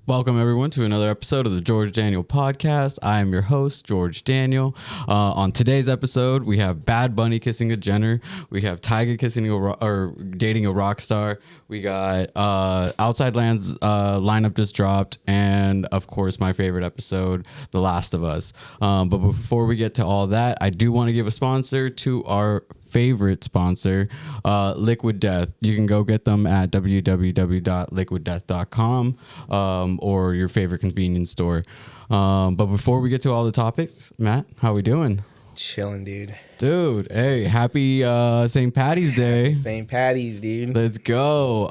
Welcome, everyone, to another episode of the George.Daniel podcast. I am your host, George.Daniel. On today's episode, we have Bad Bunny kissing a Jenner. We have Tyga kissing or dating a rock star. We got Outside Lands lineup just dropped. And, of course, my favorite episode, The Last of Us. But before we get to all that, I do want to give a sponsor to our favorite sponsor, Liquid Death. You can go get them at www.liquiddeath.com or your favorite convenience store. But before we get to all the topics, Matt, how we doing? Chilling, dude. Dude, hey, happy St. Patty's Day. St. Patty's, dude. Let's go.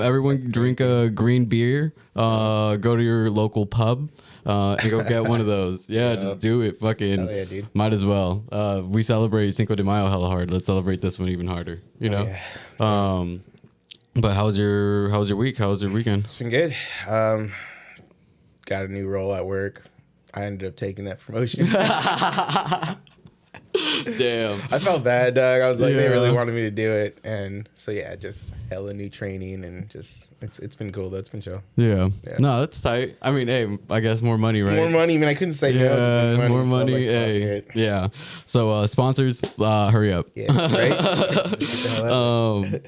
Everyone drink a green beer. Go to your local pub. And go get one of those. Yeah, just do it. Fucking yeah, dude. Might as well. We celebrate Cinco de Mayo hella hard. Let's celebrate this one even harder. You know? Yeah. But how's your week? How's your weekend? It's been good. Got a new role at work. I ended up taking that promotion. Damn. I felt bad, dog. I was like, they Yeah. really wanted me to do it. And so, yeah, just hella new training and just, it's been cool. That's been chill. Yeah. Yeah. No, that's tight. I mean, hey, I guess more money, right? More money. I mean, I couldn't say no. Yeah, to more so money. I was like, fuck Hey, it. yeah. So, sponsors, hurry up. Yeah, right? Just get the hell out.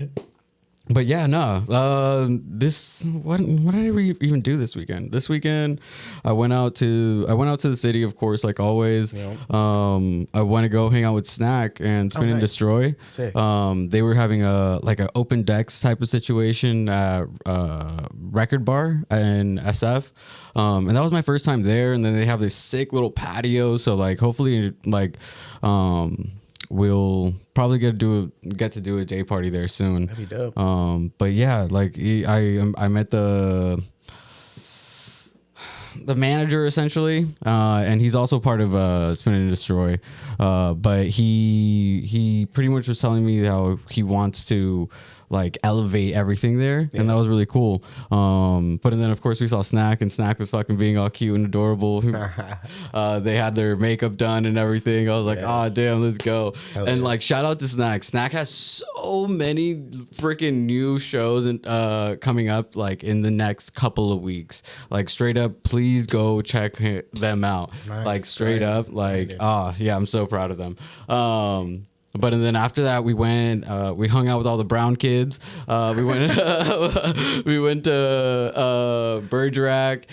But yeah, no. What did we even do this weekend? This weekend, I went out to the city, of course, like always. Yeah. I want to go hang out with Snack and Spin and nice. Destroy. Sick. They were having a open decks type of situation at Record Bar in SF. And that was my first time there. And then they have this sick little patio. So like, hopefully, like, we'll probably get to do a day party there soon. That'd be dope. But yeah, like I met the manager essentially, and he's also part of Spin and Destroy. But he pretty much was telling me how he wants to like elevate everything there, and that was really cool. But and then of course we saw Snack, and Snack was fucking being all cute and adorable. They had their makeup done and everything. I was like, oh damn, let's go. And like shout out to Snack. Snack has so many freaking new shows and coming up like in the next couple of weeks. Like straight up, please go check them out. Nice. Like straight up, like yeah, I'm so proud of them. But and then after that, we went. We hung out with all the brown kids. We went. We went to Bergerac.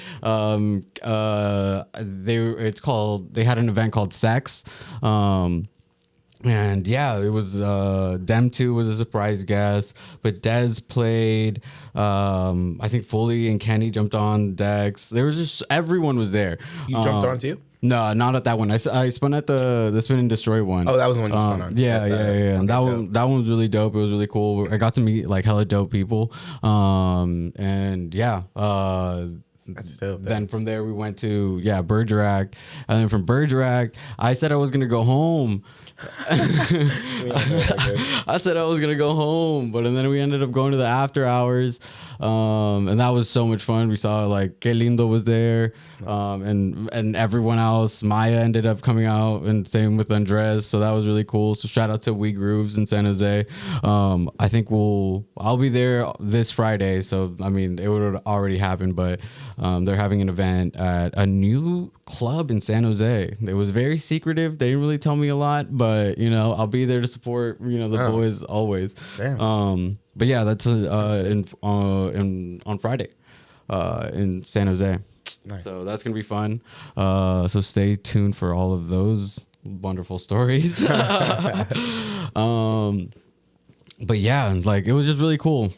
They had an event called Sex. And yeah, it was Dem 2 was a surprise guest, but Dez played. I think Foley and Kenny jumped on decks. There was just everyone was there. You jumped on too? No, not at that one. I spun at the Spin and Destroy one. Oh, that was the one you spun on. Yeah. And that one was really dope. It was really cool. I got to meet like hella dope people. And yeah. That's dope. Then from there we went to Bergerac, and then from Bergerac I said I was gonna go home. I said I was gonna go home, but and then we ended up going to the after hours, and that was so much fun. We saw like Que Lindo was there, and everyone else. Maya ended up coming out, and same with Andres, so that was really cool. So shout out to We Grooves in San Jose. I think I'll be there this Friday, so I mean it would have already happened, but they're having an event at a new club in San Jose. It was very secretive. They didn't really tell me a lot, but you know, I'll be there to support, you know, the boys always. Damn. But yeah, that's on Friday in San Jose. Nice. So that's gonna be fun. So stay tuned for all of those wonderful stories. But yeah, like it was just really cool.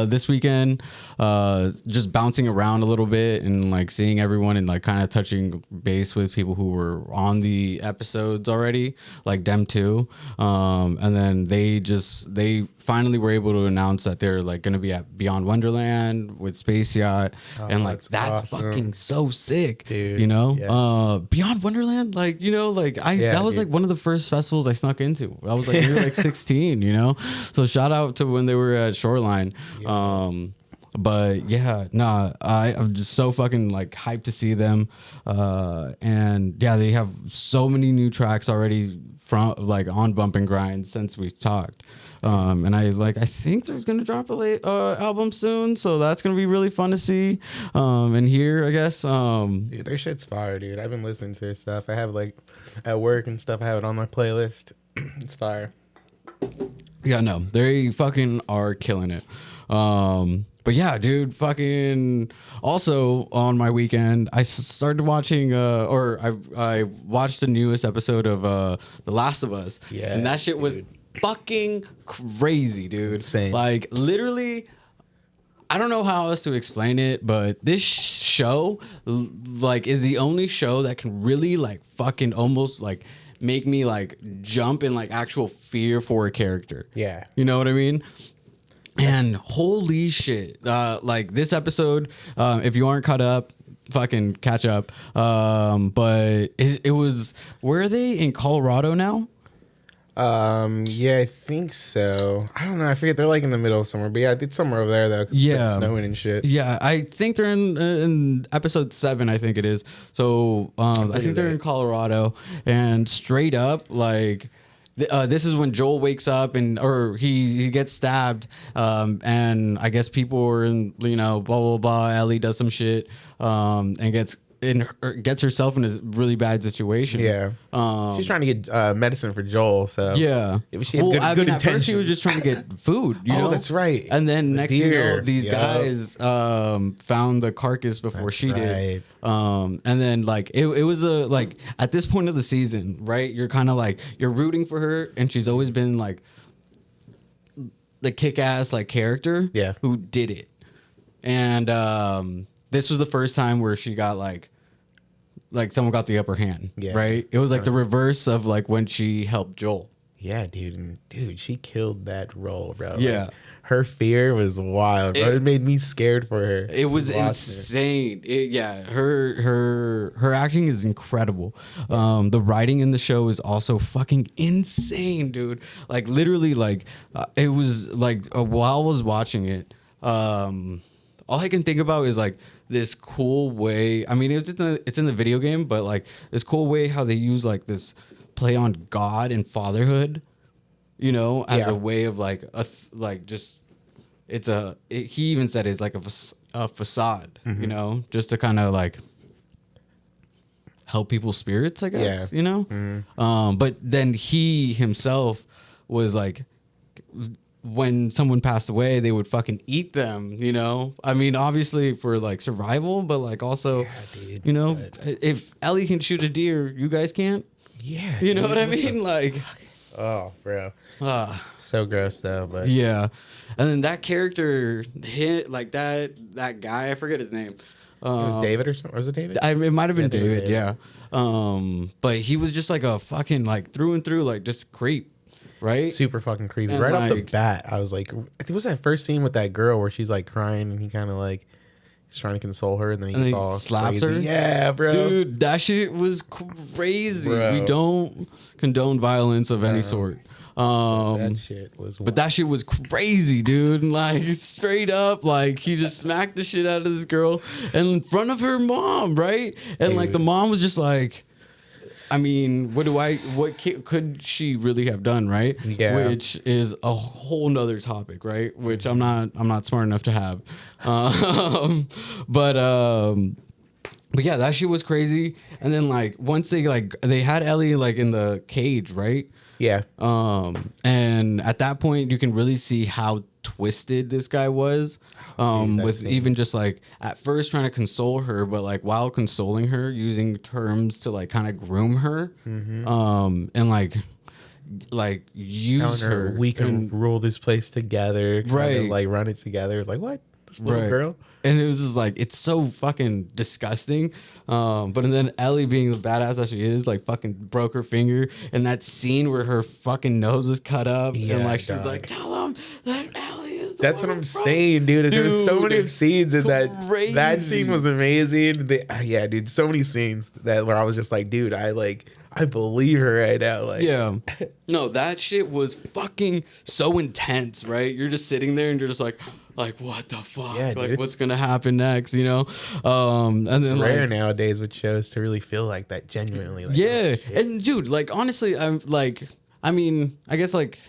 This weekend, just bouncing around a little bit and like seeing everyone and like kind of touching base with people who were on the episodes already, like Dem 2. And then they finally were able to announce that they're like going to be at Beyond Wonderland with Space Yacht. And like that's awesome. Fucking so sick, dude. You know, yes. Beyond Wonderland, like, you know, like that was like one of the first festivals I snuck into. I was like maybe like 16, you know? So shout out to when they were at Shoreline. But yeah, nah, I'm just so fucking like hyped to see them. And yeah, they have so many new tracks already from like on Bump and Grind since we've talked. And I think there's gonna drop a late album soon, so that's gonna be really fun to see and hear, I guess. Dude, their shit's fire, dude. I've been listening to their stuff. I have like at work and stuff. I have it on my playlist. It's fire. Yeah, no, they fucking are killing it. But yeah, dude, fucking also on my weekend, I started watching, I watched the newest episode of The Last of Us. Yeah, and that shit was fucking crazy, dude. Insane. Like literally, I don't know how else to explain it, but this show like is the only show that can really like fucking almost like make me like jump in like actual fear for a character. Yeah. You know what I mean? And holy shit. Like this episode, if you aren't caught up, fucking catch up. But it was, where are they in Colorado now? Yeah, I think so. I don't know. I forget. They're like in the middle somewhere, but yeah, it's somewhere over there though. 'Cause it's like snowing and shit. Yeah, I think they're in episode 7. I think it is. So I think they're in Colorado, and straight up like. This is when Joel wakes up or he gets stabbed, and I guess people are in, you know, blah blah blah. Ellie does some shit, and gets herself in a really bad situation. Yeah, she's trying to get medicine for Joel. So yeah, she had good at intentions. first she was just trying to get food. You know? That's right. And then next thing you know, these Yep. guys found the carcass before she did. And then like it was like at this point of the season, right? You're kind of like you're rooting for her, and she's always been like the kick-ass like character, who did it. And this was the first time where she got like someone got the upper hand, right? It was like the reverse of like when she helped Joel. Yeah, dude. And dude, she killed that role, bro. Yeah. Like, her fear was wild, bro. It made me scared for her. It was insane. Her acting is incredible. The writing in the show is also fucking insane, dude. Like literally, like it was like while I was watching it, all I can think about is like this cool way. I mean, it's in the video game, but like this cool way how they use like this play on God and fatherhood, you know, as a way of like he even said it's like a facade, you know, just to kind of like help people's spirits, I guess, you know. But then he himself was like, when someone passed away, they would fucking eat them, you know? I mean, obviously for like survival, but like also, you know, if Ellie can shoot a deer, you guys can't? Yeah. You know what I mean? Like, oh, bro. So gross though, but yeah. And then that character hit like that guy, I forget his name. It was David or something? Was it David? It might have been David, yeah. But he was just like a fucking like through and through, like just creep. Right? Super fucking creepy. And right off the like- bat, I was like, it was that first scene with that girl where she's like crying and he kind of like, he's trying to console her and then he gets all slaps crazy. her. Yeah, bro. Dude, that shit was crazy. Bro. We don't condone violence of any sort. That shit was But that shit was crazy, dude. And like straight up, like he just smacked the shit out of this girl in front of her mom, right? And like the mom was just like, I mean, what could she really have done, right? Yeah. Which is a whole nother topic, right? Which I'm not smart enough to have. But yeah, that shit was crazy. And then like once they had Ellie like in the cage, right? Yeah. And at that point you can really see how twisted this guy was. With even just like at first trying to console her, but like while consoling her, using terms to like kind of groom her, and like use her. We can rule this place together, Right? To, like run it together. It's like what? This little girl. And it was just like it's so fucking disgusting. But and then Ellie, being the badass that she is, like fucking broke her finger. And that scene where her fucking nose is cut up, and like she's like, "Tell him that Ellie is." That's what I'm saying, dude. There's so many scenes in that scene was amazing. Yeah, dude, so many scenes that where I was just like, dude, I I believe her right now. Like, yeah. No, that shit was fucking so intense, right? You're just sitting there and you're just like what the fuck? Yeah, dude, what's gonna happen next? You know? And then rare like nowadays with shows to really feel like that genuinely. Like, yeah, and dude, like honestly, I'm like, I mean, I guess like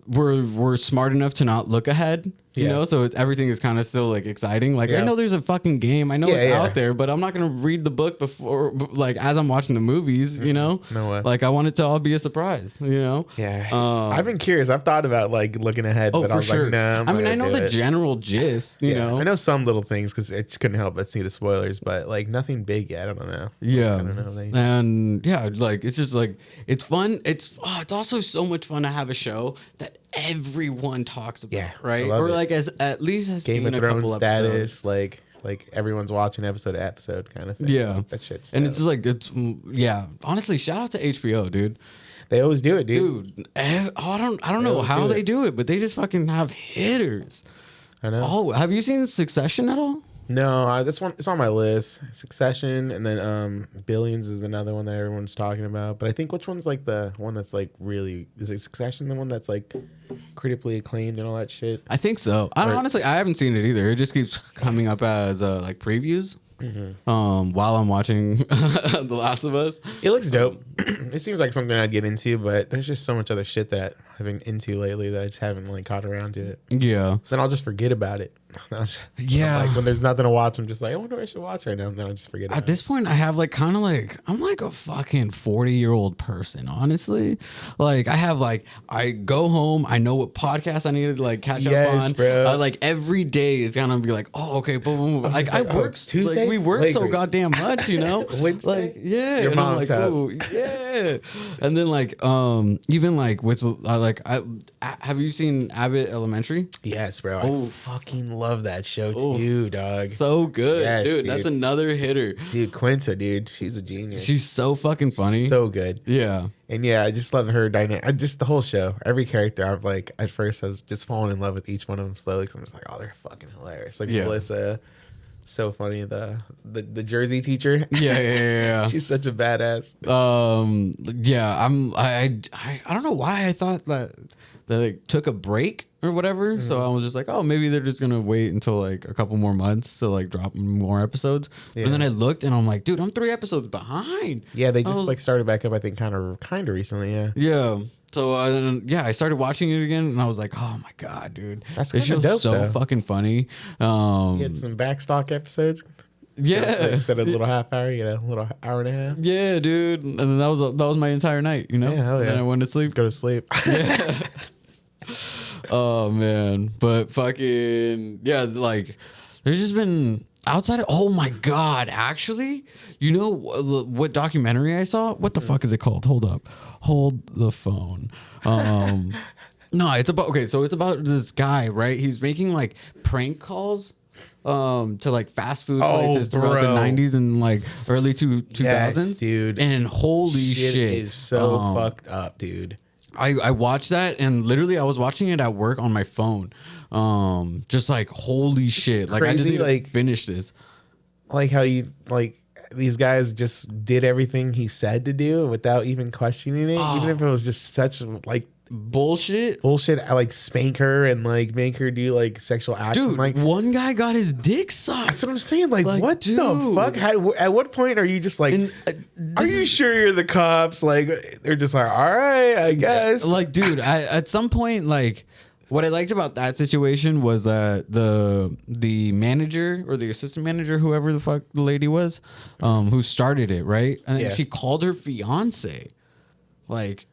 we're smart enough to not look ahead. You know, so everything is kind of still like exciting. Like I know there's a fucking game. I know it's out there, but I'm not gonna read the book before, like as I'm watching the movies. You know, no way. Like I want it to all be a surprise. You know. Yeah. I've been curious. I've thought about like looking ahead, but I was like, nah. I mean, I know the general gist. You know, I know some little things because I just couldn't help but see the spoilers, but like nothing big yet. I don't know. Yeah. I don't know. And yeah, like it's just like it's fun. It's also so much fun to have a show that everyone talks about. Yeah, right. Or like as at least has Game seen of a couple Thrones status, episodes. like everyone's watching episode to episode kind of thing. Yeah, that shit's and it's just like honestly, shout out to HBO, dude. They always do it, dude. I don't know how they do it, but they just fucking have hitters. I know. Oh, have you seen Succession at all? No, this one, it's on my list. Succession, and then Billions is another one that everyone's talking about. But I think which one's like the one that's like really, is it Succession the one that's like critically acclaimed and all that shit? I think so. Honestly, I haven't seen it either. It just keeps coming up as like previews. While I'm watching The Last of Us. It looks dope. It seems like something I'd get into, but there's just so much other shit that I've been into lately that I just haven't like caught around to it. Yeah. Then I'll just forget about it. Yeah. Like when there's nothing to watch, I'm just like, I wonder what I should watch right now. And then I'll just forget about it. At this point, I have like kind of like, I'm like a fucking 40-year-old person, honestly. Like I have like, I go home, I know what podcast I need to like catch up on. Bro. Like every day is gonna be like, oh, okay, boom, boom, boom. Like I work, Tuesday? like we work so goddamn much, you know? Wednesday? Like, yeah. Your and I'm mom's like, house. oh, yeah. And then like, even like with, have you seen Abbott Elementary? Yes, bro. Oh. I fucking love that show too, dog. So good, Yes, dude. That's another hitter. Dude, Quinta, dude. She's a genius. She's so fucking funny. So good. Yeah. And yeah, I just love her dynamic. Just the whole show. Every character, I'm like, at first, I was just falling in love with each one of them slowly because I'm just like, oh, they're fucking hilarious. Like Melissa, so funny. The Jersey teacher. Yeah. She's such a badass. Yeah. I don't know why I thought that they like, took a break or whatever. So I was just like, oh, maybe they're just gonna wait until like a couple more months to like drop more episodes. And then I looked and I'm like, dude, I'm 3 episodes behind. Yeah, they just like started back up. I think kind of recently. Yeah. Yeah. So I started watching it again and I was like, oh my god, dude, That's this show's dope, so though. fucking funny. You had some backstock episodes. Yeah. Instead of a little half hour, you get a little hour and a half. Yeah, dude. And then that was my entire night, you know? Yeah, hell yeah. And then I went to sleep. Go to sleep. Yeah. Oh man. But fucking yeah, like there's just been outside of, oh my god, actually, you know what documentary I saw? What the fuck is it called? Hold the phone. No, it's about this guy, right? He's making like prank calls to like fast food places throughout the 90s and like early 2000s. Yes, dude. And holy shit is so fucked up, dude. I watched that and literally I was watching it at work on my phone. Just like holy shit. Like I just need to finish this. Like how these guys just did everything he said to do without even questioning it. Even if it was just such like bullshit. I like spank her and like make her do like sexual acts. Dude, like one guy got his dick sucked. That's what I'm saying. Like what dude. the fuck? At what point are you just like, are you sure you're the cops? Like they're just like, all right, I guess. Like, dude, at some point, like what I liked about that situation was that the manager or the assistant manager, whoever the fuck the lady was, who started it, right? And then she called her fiance. Like,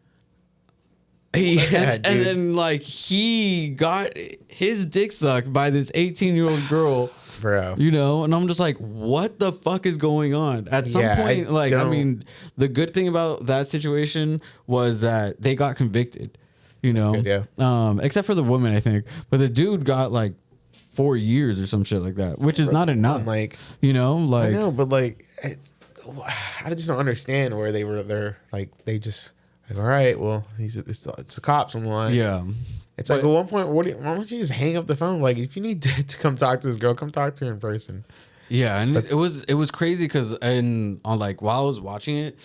yeah, and then like he got his dick sucked by this 18-year-old girl, bro. You know, and I'm just like, what the fuck is going on? At some point, I mean, the good thing about that situation was that they got convicted. You know, good, yeah. Except for the woman, I think, but the dude got like 4 years or some shit like that, which is not enough. Like, you know, like I know, but like, I just don't understand where they're like they just. Like, all right, well, it's the cops on the line. Yeah. It's like at one point, why don't you just hang up the phone? Like, if you need to come talk to this girl, come talk to her in person. Yeah, and it was crazy because on like while I was watching it,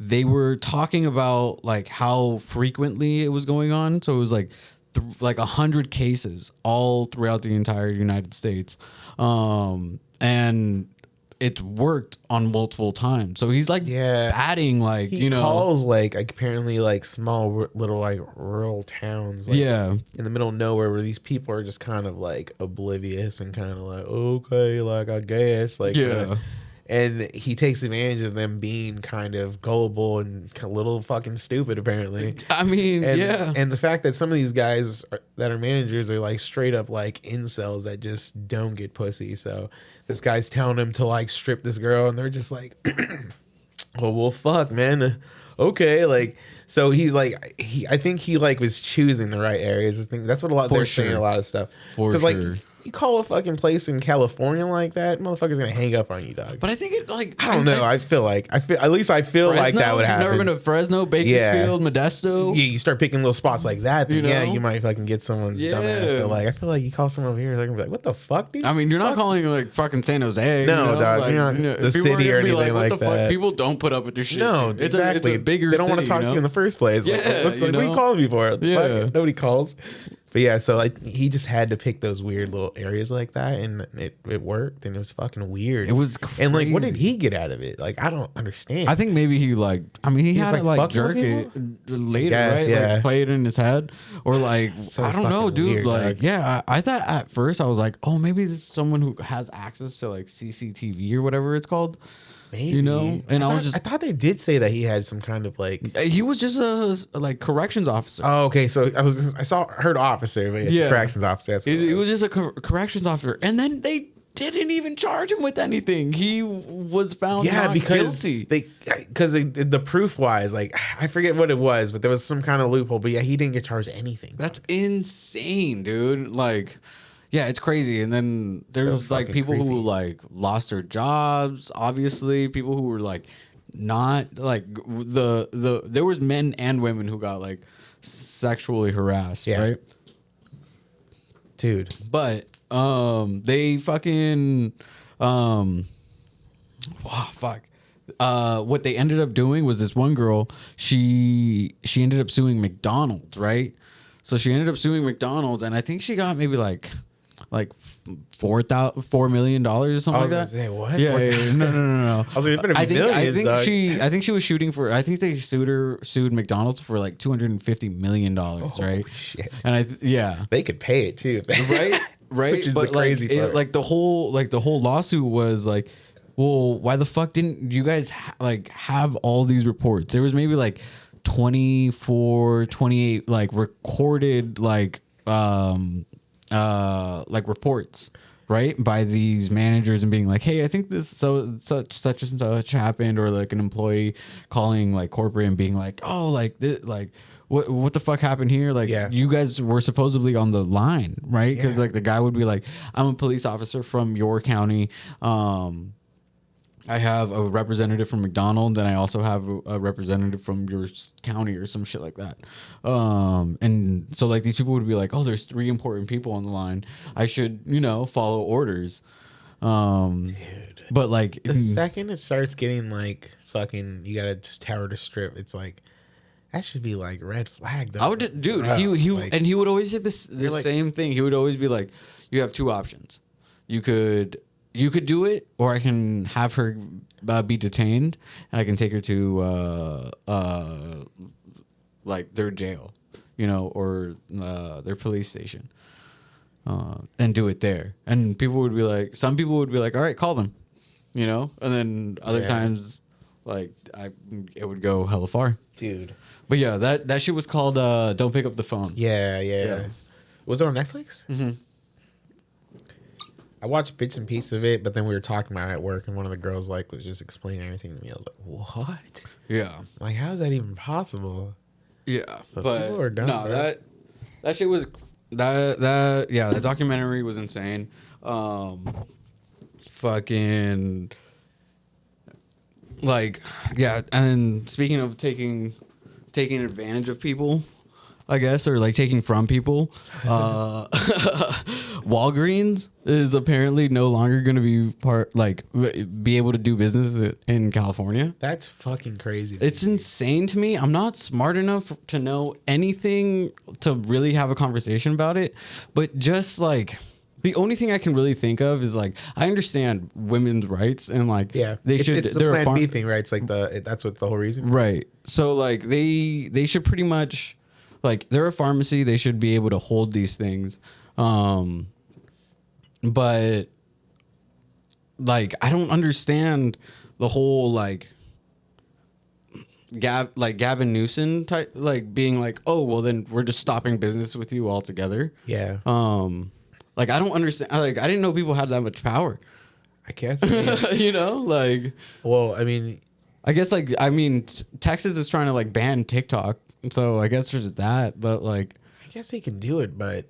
they were talking about like how frequently it was going on. So it was like like 100 cases all throughout the entire United States, and it's worked on multiple times. So he's like batting like he calls like apparently like small little like rural towns like in the middle of nowhere where these people are just kind of like oblivious and kind of like okay like I guess like and he takes advantage of them being kind of gullible and a little fucking stupid, apparently. I mean, and the fact that some of these guys that are managers are like straight up like incels that just don't get pussy. So this guy's telling him to like strip this girl, and they're just like, "Oh well, fuck, man, okay." Like, so he's like, I think he like was choosing the right areas. I think that's what they're saying a lot of stuff. Because like, you call a fucking place in California like that, motherfucker's gonna hang up on you, dog. But I think it like I don't know. I feel at least I feel Fresno, like that would happen. You've never been to Fresno, Bakersfield, Modesto? Yeah, you start picking little spots like that, then You know? you might fucking get someone's dumbass. But like, I feel like you call someone over here, they're gonna be like, "What the fuck, dude?" I mean, you're not calling like fucking San Jose. No, dog. Like, You're not the city or anything like that. Fuck? People don't put up with your shit. No, it's exactly. It's a bigger. They don't want to city, talk to you in the first place. Yeah, what are you calling me for? Yeah. Fuck, nobody calls. But yeah, so like he just had to pick those weird little areas like that, and it worked, and it was fucking weird. It was crazy. And like, what did he get out of it? Like, I don't understand. I think maybe he like. I mean, he had to like jerk it later, right? Yeah. Like play it in his head, or like So I don't know, dude. weird, like, dog. yeah, I thought at first I was like, oh, maybe this is someone who has access to like CCTV or whatever it's called. Maybe. You know, and I thought they did say that he had some kind of like. He was just a like corrections officer. Oh, okay. So heard officer, but it's a corrections officer. He was just a corrections officer, and then they didn't even charge him with anything. He was found not guilty. Because the proof wise, like I forget what it was, but there was some kind of loophole. But yeah, he didn't get charged anything. That's insane, dude. Like. Yeah, it's crazy. And then there's like people who like lost their jobs, obviously, people who were like not like there was men and women who got like sexually harassed, right? Dude. But they fucking what they ended up doing was this one girl, she ended up suing McDonald's, right? So she ended up suing McDonald's, and I think she got maybe like $4 million or something like that. Say, what? Yeah, no. I think she was shooting for. I think they sued McDonald's for like $250 million, right? Shit. And they could pay it too, right. Which is the crazy part. The whole lawsuit was like, well, why the fuck didn't you guys have all these reports? There was maybe like 24, 28 like recorded like reports, right, by these managers and being like, hey, I think this such and such happened, or like an employee calling like corporate and being like, oh, like this, like what the fuck happened here? Like, you guys were supposedly on the line, right? Because like the guy would be like, I'm a police officer from your county. I have a representative from McDonald's, and I also have a representative from your county or some shit like that. And so like these people would be like, oh, there's 3 important people on the line. I should, follow orders. Dude. But like the second it starts getting like fucking, you got a tower to strip, it's like, that should be like red flag. Though. He would always say the same thing. He would always be like, you have 2 options. You could do it, or I can have her be detained, and I can take her to like their jail, or their police station, and do it there. And some people would be like, all right, call them, and then other times, like it would go hella far, dude. But yeah, that shit was called "Don't Pick Up the Phone." Yeah. Was it on Netflix? Mm-hmm. I watched bits and pieces of it, but then we were talking about it at work, and one of the girls was just explaining everything to me. I was like, "What? Yeah, like how is that even possible?" Yeah, but people are dumb, no, bro. that shit was the documentary was insane. Fucking like and speaking of taking advantage of people, I guess, or like taking from people. Walgreens is apparently no longer going to be be able to do business in California. That's fucking crazy. It's insane to me. I'm not smart enough to know anything to really have a conversation about it, but just like the only thing I can really think of is like I understand women's rights and like it's the Plan B thing, right? It's like that's what the whole reason, right? So like they should pretty much like they're a pharmacy. They should be able to hold these things. But like I don't understand the whole like Gavin Newsom type like being like, oh well then we're just stopping business with you altogether. Yeah. Like I don't understand. Like I didn't know people had that much power. I guess. You know, like. Well, I mean. I guess like Texas is trying to like ban TikTok, so I guess there's that. But like, I guess they can do it, but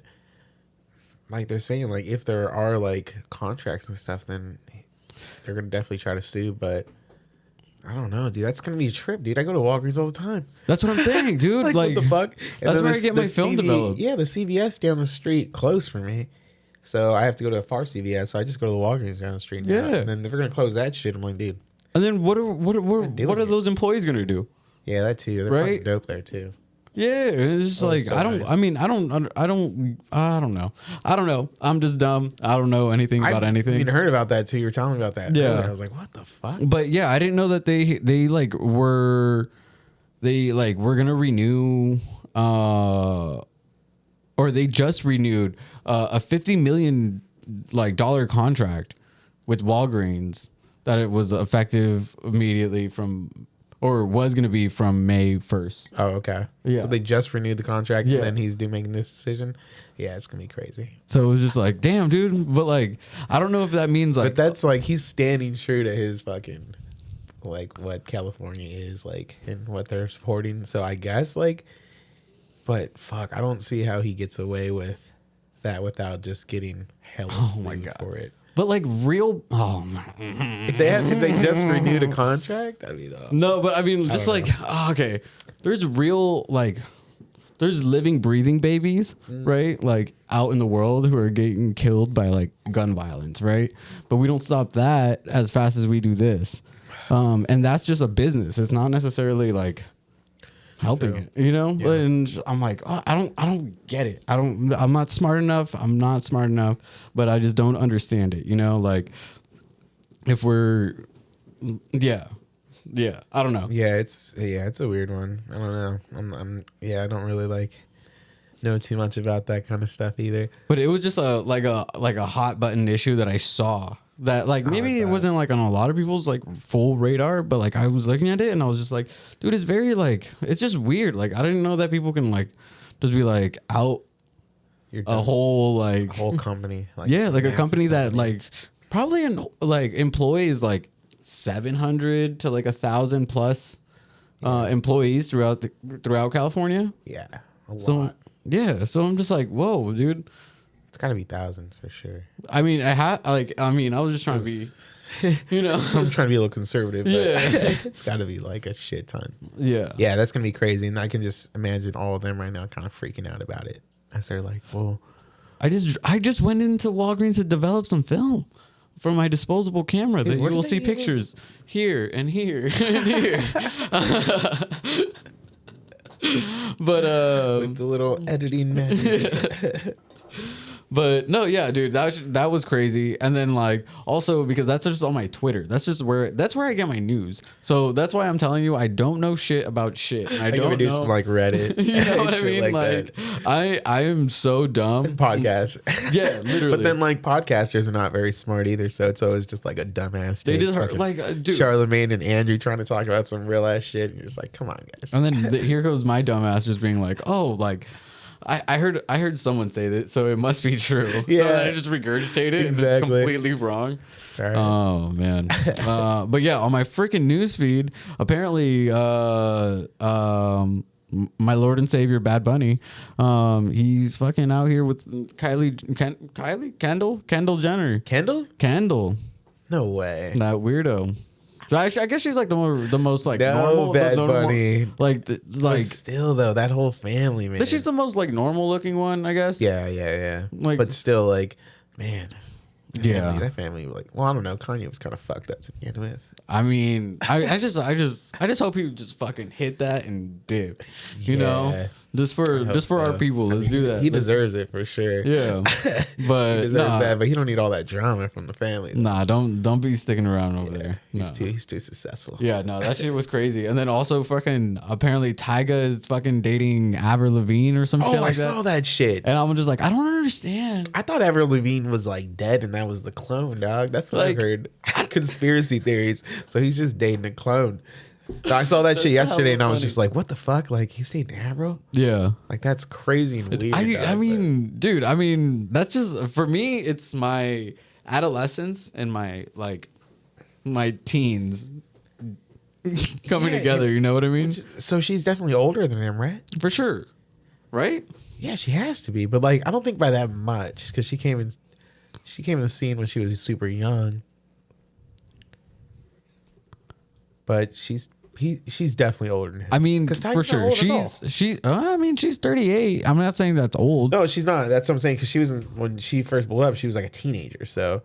like they're saying, like if there are like contracts and stuff, then they're gonna definitely try to sue. But I don't know, dude. That's gonna be a trip, dude. I go to Walgreens all the time. That's what I'm saying, dude. Like what the fuck? And that's where I get my film developed. Yeah, the CVS down the street closed for me. So I have to go to a far CVS. So I just go to the Walgreens down the street now. Yeah. And then if they're gonna close that shit, I'm like, dude. And then what are those employees gonna do? Yeah, that too. They're fucking dope there too. Yeah, it's just like so I don't. Nice. I mean, I don't know. I'm just dumb. I don't know anything about anything. I mean, heard about that too. You were telling me about that. Yeah, earlier. I was like, what the fuck? But yeah, I didn't know that they were gonna renew. Or they just renewed a $50 million dollar contract with Walgreens that it was effective immediately from, or was going to be from May 1st. Oh, okay. Yeah. So they just renewed the contract and then he's making this decision. Yeah, it's going to be crazy. So it was just like, damn, dude. But like, I don't know if that means like. But that's like, he's standing true to his fucking, like what California is like and what they're supporting. So I guess like. But fuck, I don't see how he gets away with that without just getting hell for it. But like real, if they just renewed a contract, I mean, no, but I mean, just like okay, there's real like, there's living, breathing babies, right? Like out in the world who are getting killed by like gun violence, right? But we don't stop that as fast as we do this, and that's just a business. It's not necessarily like. Helping it, you know, and I'm like, oh, I don't get it. I'm not smart enough. But I just don't understand it. You know, like if we're, I don't know. Yeah, it's a weird one. I don't know. I don't really like know too much about that kind of stuff either. But it was just a hot button issue that I saw. That like maybe it wasn't like on a lot of people's like full radar, but like I was looking at it and I was just like, dude, it's very like it's just weird. Like I didn't know that people can like just be like out a whole company. Like, yeah, like a company that like probably like employs like 700 to like 1,000 plus employees throughout California. Yeah, a lot. Yeah, so I'm just like, whoa, dude. It's gotta be thousands for sure. I mean, I was just trying to be, you know, I'm trying to be a little conservative. But it's gotta be like a shit ton. Yeah, yeah, that's gonna be crazy, and I can just imagine all of them right now, kind of freaking out about it as they're like, "Well, I just went into Walgreens to develop some film for my disposable camera that you will see pictures here and here and here." But with the little editing magic. But no, yeah, dude, that was crazy. And then like also because that's just on my Twitter. That's where I get my news. So that's why I'm telling you I don't know shit about shit. And I don't know from like Reddit. You know what I mean? Like I am so dumb. And podcasts. Yeah, literally. But then like podcasters are not very smart either. So it's always just like a dumbass. They just heard like dude. Charlemagne and Andrew trying to talk about some real ass shit. And you're just like, come on, guys. And then here goes my dumbass just being like, oh, like. I heard someone say that, so it must be true. Yeah, so I just regurgitate it and it's completely wrong. Right. Oh man, but yeah, on my freaking news feed, apparently, my Lord and Savior Bad Bunny, he's fucking out here with Kendall Jenner. Kendall. No way. That weirdo. So I guess she's like the most like normal Bad Bunny. Like still though, that whole family, man. But she's the most like normal looking one, I guess. Yeah. Like, but still, like, man, Yeah. That family, like, well, I don't know. Kanye was kind of fucked up to begin with. I mean, I just hope he just fucking hit that and dip. You know, just for our people. Let's do that. He deserves it for sure. Yeah, but he deserves that. But he don't need all that drama from the family. Nah, don't be sticking around over there. He's too successful. Yeah, no, that shit was crazy. And then also fucking apparently Tyga is fucking dating Avril Lavigne or some shit like that. I saw that shit. And I'm just like, I don't understand. I thought Avril Lavigne was like dead and that was the clone, dog. That's what I heard. Conspiracy theories. So he's just dating a clone. So I saw that shit yesterday and I was just like, what the fuck? Like, he's dating Avril? Yeah. Like, that's crazy and weird. I mean, dude, that's just, for me, it's my adolescence and my teens coming together. You know what I mean? So she's definitely older than him, right? For sure. Right? Yeah, she has to be. But, like, I don't think by that much because she came in the scene when she was super young. But she's definitely older than him. I mean, for sure. She's 38. I'm not saying that's old. No, she's not. That's what I'm saying. Because she was when she first blew up, she was like a teenager. So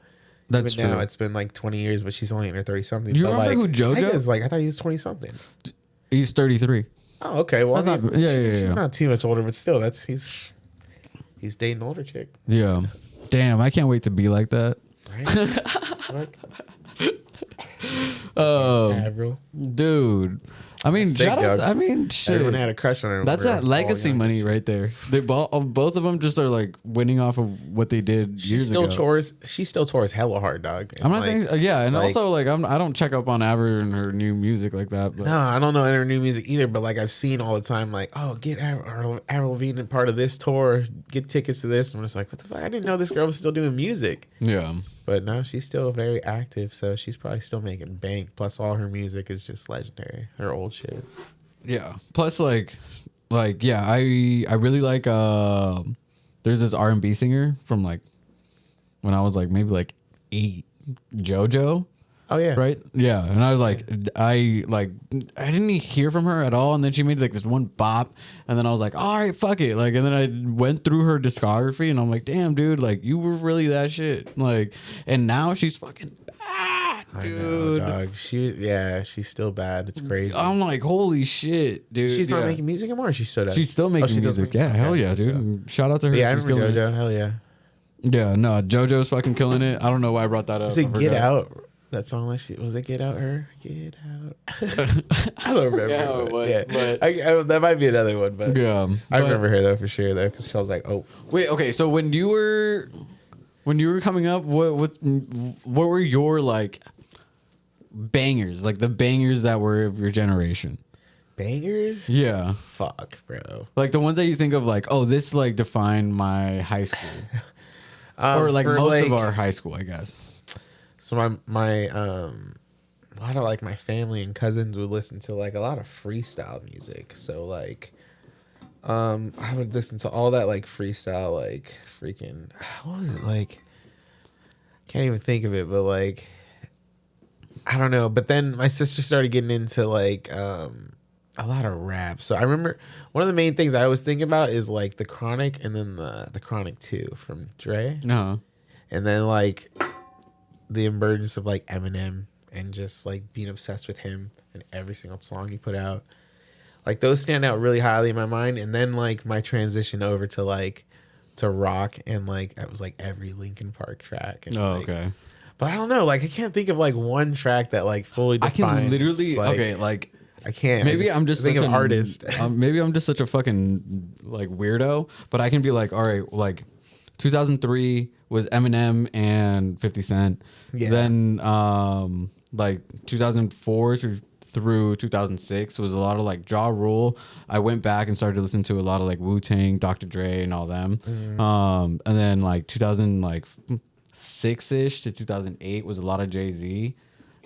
that's true. Now it's been like 20 years, but she's only in her 30 something. You remember who JoJo is? Like, I thought he was 20 something. He's 33. Oh, okay. Well, she's yeah. not too much older, but still, he's dating an older chick. Yeah. Damn, I can't wait to be like that. Right? Avril. Dude. I mean, shout out. Shit. Everyone had a crush on her. That's that legacy money right there. They both of them just are like winning off of what they did years ago. She still tours hella hard, dog. I'm not saying, and also like I don't check up on Avril and her new music like that. But. No, I don't know her new music either. But like I've seen all the time, like, oh, get Avril Lavigne in part of this tour, get tickets to this. I'm just like, what the fuck? I didn't know this girl was still doing music. Yeah. But now she's still very active, so she's probably still making bank. Plus, all her music is just legendary. Her old shit. Yeah. Plus, I really like. There's this R&B singer from like when I was like maybe like 8, JoJo. Oh yeah. Right. Yeah. And I was like, I didn't hear from her at all, and then she made like this one bop, and then I was like, all right, fuck it. Like, and then I went through her discography, and I'm like, damn, dude, like you were really that shit. Like, and now she's fucking bad, dude. I know, dog. She's still bad. It's crazy. I'm like, holy shit, dude. She's not making music anymore. Or she's still. She's still making music. Yeah, hell yeah, dude. Shout out to her. Yeah, I remember JoJo. Hell yeah. Yeah, no, JoJo's fucking killing it. I don't know why I brought that up. Is it Get Out? That song, was it Get Out Her? Get Out. I don't remember. But that might be another one, but yeah, I remember her though for sure though, because she was like, oh wait, okay. So when you were coming up, what were your like bangers, like the bangers that were of your generation? Bangers? Yeah. Fuck, bro. Like the ones that you think of, like, oh, this like defined my high school, or like most of our high school, I guess. So my a lot of like my family and cousins would listen to like a lot of freestyle music. So like I would listen to all that like freestyle, like freaking, what was it like? Can't even think of it, but like I don't know. But then my sister started getting into like a lot of rap. So I remember one of the main things I always think about is like the Chronic and then the Chronic 2 from Dre. No. And then like the emergence of like Eminem and just like being obsessed with him and every single song he put out. Like those stand out really highly in my mind. And then like my transition over to rock and like it was like every Linkin Park track. And, okay. But I don't know, like I can't think of like one track that like fully defines. I can literally I can't. Maybe I'm just think such of an artist. Maybe I'm just such a fucking like weirdo, but I can be like, all right, like 2003 was Eminem and 50 Cent. Yeah. Then like 2004 through 2006 was a lot of like Ja Rule. I went back and started listening to a lot of like Wu-Tang, Dr. Dre, and all them. And then like 2006-ish to 2008 was a lot of Jay-Z.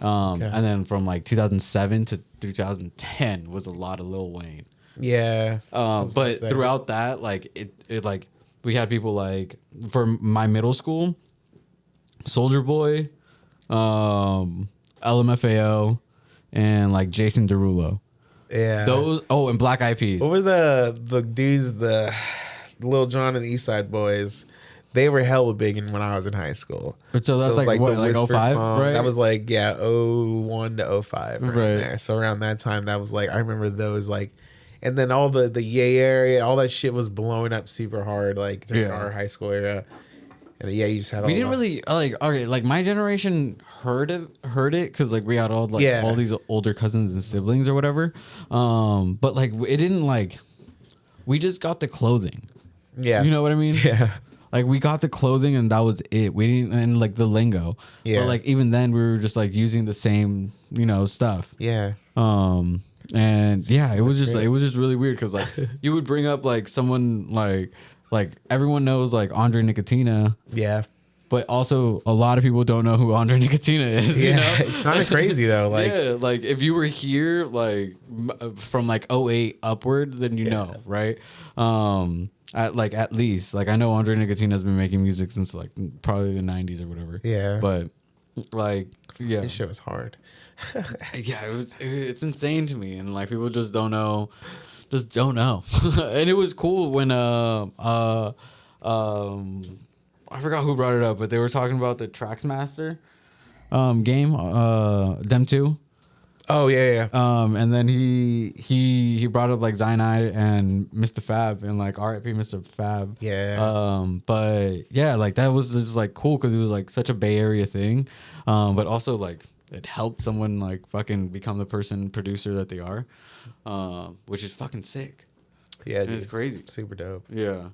And then from like 2007 to 2010 was a lot of Lil Wayne. Yeah. But throughout that, like it like we had people like for my middle school, Soulja Boy, LMFAO, and like Jason Derulo. Yeah. Those. Oh, and Black Eyed Peas. What were the dudes, the Lil Jon and the East Side Boys? they were hella big in when I was in high school. So that's it's like what, the like Whisper 05, song. right? That was like, yeah, 01 to 05 right Right. there. So around that time, that was like, I remember those like, and then all the Yay area, all that shit was blowing up super hard like during our high school era. And yeah, you just had we didn't really like, okay, like my generation heard it because like we had all like all these older cousins and siblings or whatever. But like it didn't like, we just got the clothing. Yeah. You know what I mean? Yeah. Like we got the clothing and that was it. We didn't, and like the lingo. Yeah. But like even then we were just like using the same, you know, stuff. Yeah. And yeah, it was just like, it was just really weird because like you would bring up like someone like everyone knows like Andre Nicotina. Yeah. But also a lot of people don't know who Andre Nicotina is. Yeah. You know? It's kind of crazy though. Like, yeah, like if you were here like from like '08 upward, then you know, right? At least like I know Andre Nicotina has been making music since like probably the '90s or whatever. Yeah. But like, yeah, this shit was hard. yeah, it's insane to me, and like people just don't know. And it was cool when I forgot who brought it up, but they were talking about the Traxmaster game, them two. Oh yeah. And then he brought up like Cyanide and Mr. Fab and like R.I.P. Mr. Fab. Yeah. But yeah, like that was just like cool because it was like such a Bay Area thing, but also like it helped someone like fucking become the producer that they are, which is fucking sick. Yeah, it's crazy. Super dope. Yeah.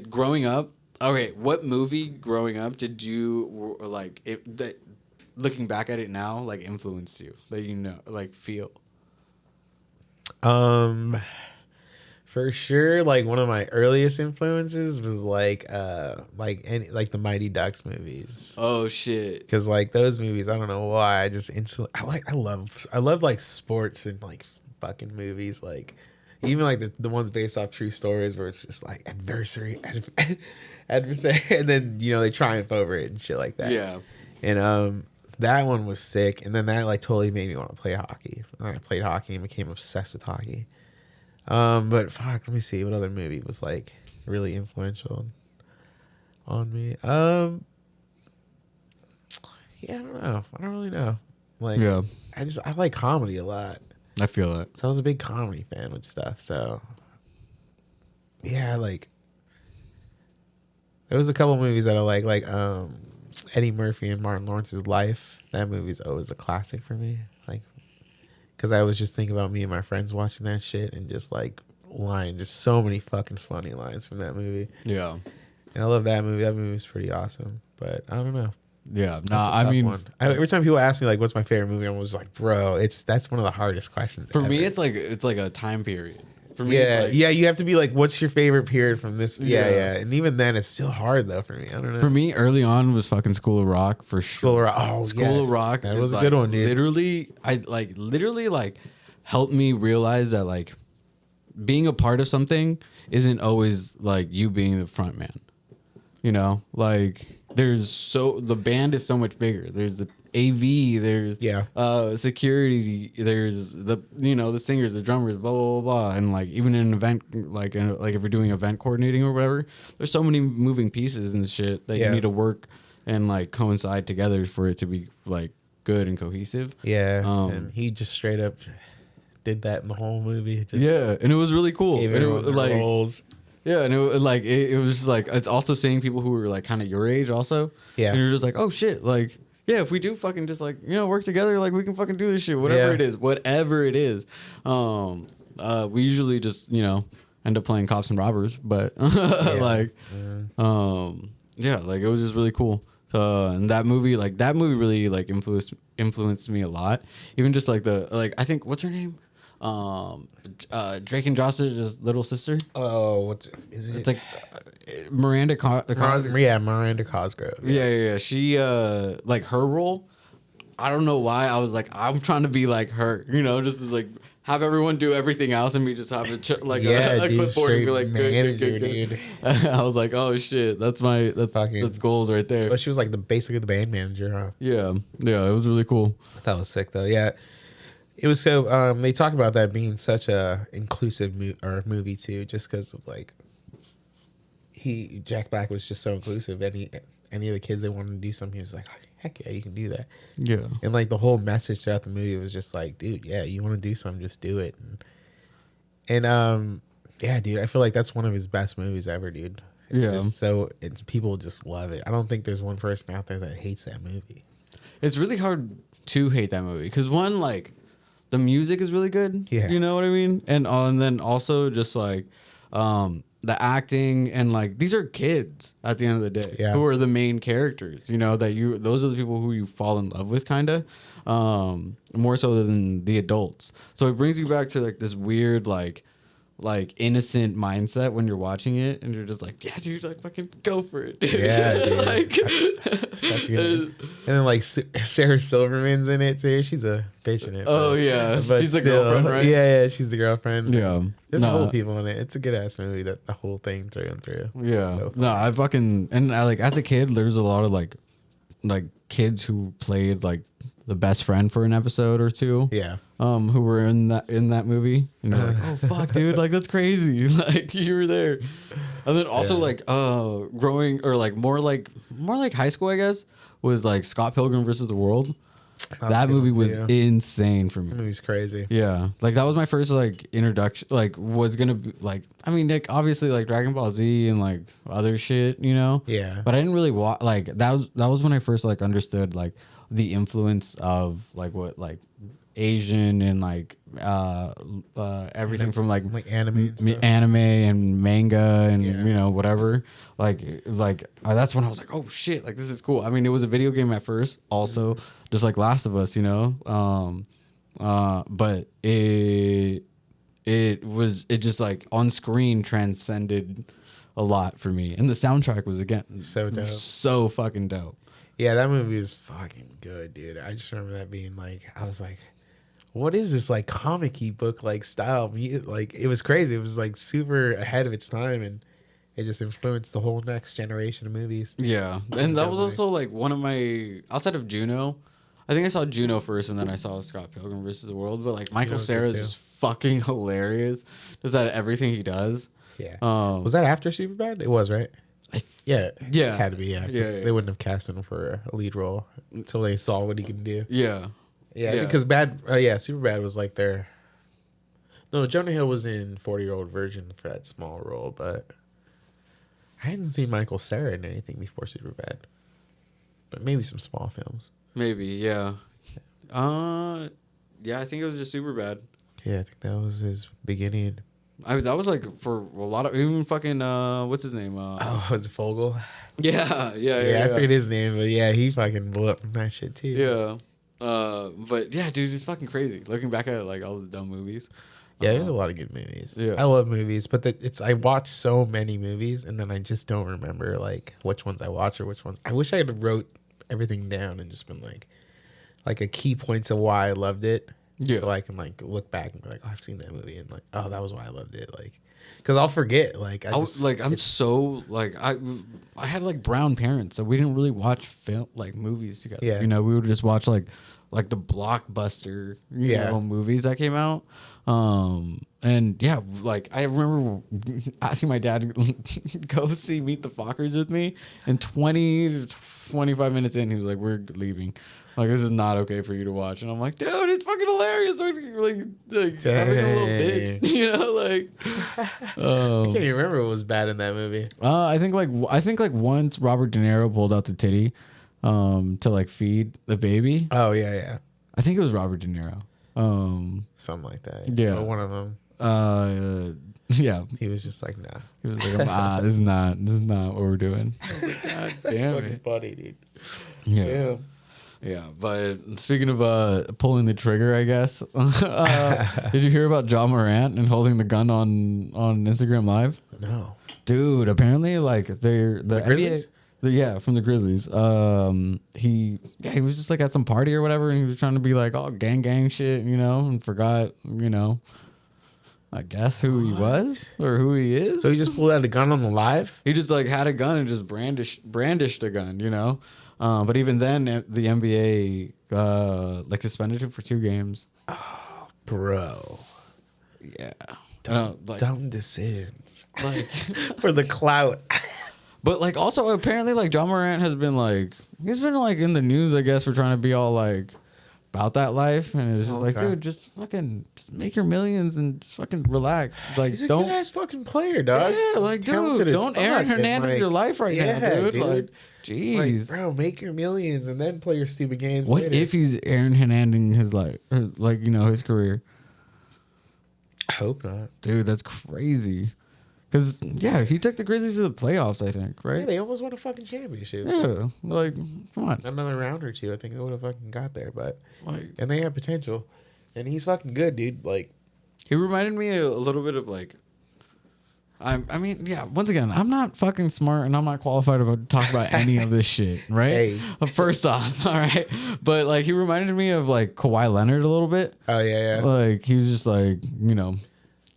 Growing up, okay, what movie growing up did you like that? Looking back at it now, like influenced you, that you know, like feel. For sure, like one of my earliest influences was like the Mighty Ducks movies. Oh shit! Because like those movies, I don't know why, I just instantly I love like sports and like fucking movies, like even like the ones based off true stories where it's just like adversary, and then you know they triumph over it and shit like that. Yeah, and that one was sick, and then that like totally made me want to play hockey. And I played hockey and became obsessed with hockey. But fuck, let me see what other movie was like really influential on me. Yeah, I don't know. I don't really know. Like, yeah, I like comedy a lot. I feel that. So I was a big comedy fan with stuff. So yeah, like there was a couple movies that I like Eddie Murphy and Martin Lawrence's Life. That movie's always a classic for me. Like, because I was just thinking about me and my friends watching that shit and just like just so many fucking funny lines from that movie. Yeah, and I love that movie. That movie was pretty awesome. But I don't know. Yeah, no, I mean, every time people ask me like, "What's my favorite movie?" I was like, "Bro, that's one of the hardest questions." For ever. me, it's like a time period. For me, yeah, it's like, yeah, you have to be like, "What's your favorite period from this?" Yeah, and even then, it's still hard though for me. I don't know. For me, early on was fucking School of Rock for sure. School of Rock, School of Rock. That was a good one, dude. Literally helped me realize that like being a part of something isn't always like you being the front man. You know, like the band is so much bigger. There's the AV, there's security, there's the singers, the drummers, blah blah blah blah, and like even in an event like if you're doing event coordinating or whatever, there's so many moving pieces and shit that you need to work and like coincide together for it to be like good and cohesive. Yeah, and he just straight up did that in the whole movie. And it was really cool. Gave and everyone the roles. Yeah, and it was just like it's also seeing people who were like kind of your age also. Yeah, and you're just like, oh shit, like yeah, if we do fucking just like work together, like we can fucking do this shit, whatever it is. We usually just end up playing cops and robbers, but like it was just really cool. And that movie really like influenced me a lot. Even just like I think what's her name? Drake and Josh's little sister. Oh, what is it? It's like Miranda Cosgrove. Yeah, Miranda Cosgrove. Yeah. She like her role. I don't know why I was like I'm trying to be like her. Just like have everyone do everything else and me just have a clipboard and be like good. I was like, oh shit, that's goals right there. So she was like basically the band manager, huh? Yeah, it was really cool. That was sick though. Yeah. It was so. They talked about that being such a inclusive movie too, just because of like, Jack Black was just so inclusive. Any of the kids that wanted to do something, he was like, heck yeah, you can do that. Yeah. And like the whole message throughout the movie was just like, dude, yeah, you want to do something, just do it. And yeah, dude, I feel like that's one of his best movies ever, dude. Yeah. People just love it. I don't think there's one person out there that hates that movie. It's really hard to hate that movie because one, like, the music is really good. Yeah. You know what I mean? And then also just like the acting and like these are kids at the end of the day who are the main characters. You know those are the people who you fall in love with, kind of more so than the adults. So it brings you back to like this weird like innocent mindset when you're watching it and you're just like, yeah, dude, like fucking go for it, dude. Yeah, dude. Like, and then like Sarah Silverman's in it too. She's a bitch in it. Oh yeah, she's the girlfriend, right? Yeah, she's the girlfriend. Yeah, there's a whole people in it. It's a good ass movie. That the whole thing through and through. Yeah, so no, I fucking and I, like as a kid, there's a lot of like kids who played like the best friend for an episode or two. Yeah. Who were in that movie. And you're like, oh fuck, dude, like that's crazy. Like you were there. And then also like growing or like more like high school, I guess, was like Scott Pilgrim versus the World. That movie was insane for me. That movie's crazy. Yeah. Like that was my first like introduction, like was gonna be like, I mean, like obviously like Dragon Ball Z and like other shit, you know? Yeah. But I didn't really watch like that was when I first like understood like the influence of like what like Asian and like everything from like anime and manga and you know whatever like that's when I was like, oh shit, like this is cool. I mean, it was a video game at first also, just like Last of Us, you know, but it just like on screen transcended a lot for me, and the soundtrack was again so dope, so fucking dope. Yeah, that movie is fucking good, dude. I just remember that being like, I was like, what is this like comic-y book like style? Like it was crazy. It was like super ahead of its time, and it just influenced the whole next generation of movies. Yeah, and that was also like one of my, outside of Juno, I think I saw Juno first, and then I saw Scott Pilgrim versus the World. But like Michael Cera is just fucking hilarious. Just at everything he does. Yeah. Was that after Superbad? It was, right? Yeah. Yeah. Had to be, yeah. They wouldn't have cast him for a lead role until they saw what he could do. Yeah. Yeah, because Superbad was like their... No, Jonah Hill was in 40-Year-Old Virgin for that small role, but I hadn't seen Michael Cera in anything before Superbad. But maybe some small films. Maybe, yeah. Yeah, I think it was just Superbad. Yeah, I think that was his beginning. That was like for a lot of, even fucking what's his name? Was it Fogel? Yeah. I forget his name, but yeah, he fucking blew up from that shit too. Yeah. But yeah, dude, it's fucking crazy. Looking back at like all the dumb movies. Yeah, there's a lot of good movies. Yeah. I love movies, but I watch so many movies and then I just don't remember like which ones I watch or which ones. I wish I had wrote everything down and just been like a key points of why I loved it. Yeah. So I can like look back and be like, oh, I've seen that movie and like, oh, that was why I loved it. Like, because I'll forget. Like, I had like brown parents, so we didn't really watch film like movies together. Yeah. You know, we would just watch like the blockbuster you know, movies that came out. And yeah, like I remember asking my dad to go see Meet the Fockers with me, and 20 to 25 minutes in, he was like, "We're leaving. Like, this is not okay for you to watch." And I'm like, "Dude, it's fucking hilarious. Like having a little bitch, you know, like." I can't even remember what was bad in that movie. I think like once Robert De Niro pulled out the titty, to like feed the baby. Oh yeah. I think it was Robert De Niro. Something like that. Yeah. But one of them. Yeah. He was just like, nah. He was like, this is not what we're doing. God damn fucking it. funny, dude. Yeah. Yeah. But speaking of pulling the trigger, I guess. Did you hear about John Morant and holding the gun on Instagram Live? No. Dude, apparently like the Grizzlies? From the Grizzlies. He was just like at some party or whatever, and he was trying to be like all gang shit, you know, and forgot, you know, I guess who he was or who he is. So he just pulled out a gun on the live? He just like had a gun and just brandished a gun, you know. But even then, the NBA like suspended him for 2 games. Oh, bro. Yeah. dumb decisions like, for the clout. but like also apparently like John Morant has been like he's been like in the news, I guess, for trying to be all like about that life, and it's just like, dude, just make your millions and just fucking relax. Like, he's a good ass fucking player, dog. Yeah, like, dude, don't Aaron Hernandez like, your life right now, dude. Like, jeez, like, bro, make your millions and then play your stupid games. What later. if he's Aaron Hernandez his life, like, you know, his career? I hope not, dude. That's crazy. Because, yeah, he took the Grizzlies to the playoffs, I think, right? Yeah, they almost won a fucking championship. Yeah, like, come on. Another round or two, I think they would have fucking got there. But and they have potential. And he's fucking good, dude. Like, he reminded me a little bit of, like, I mean, yeah, once again, I'm not fucking smart and I'm not qualified to talk about any of this shit, right? Hey. First off, all right? But, like, he reminded me of, like, Kawhi Leonard a little bit. Oh, yeah. Like, he was just, like, you know,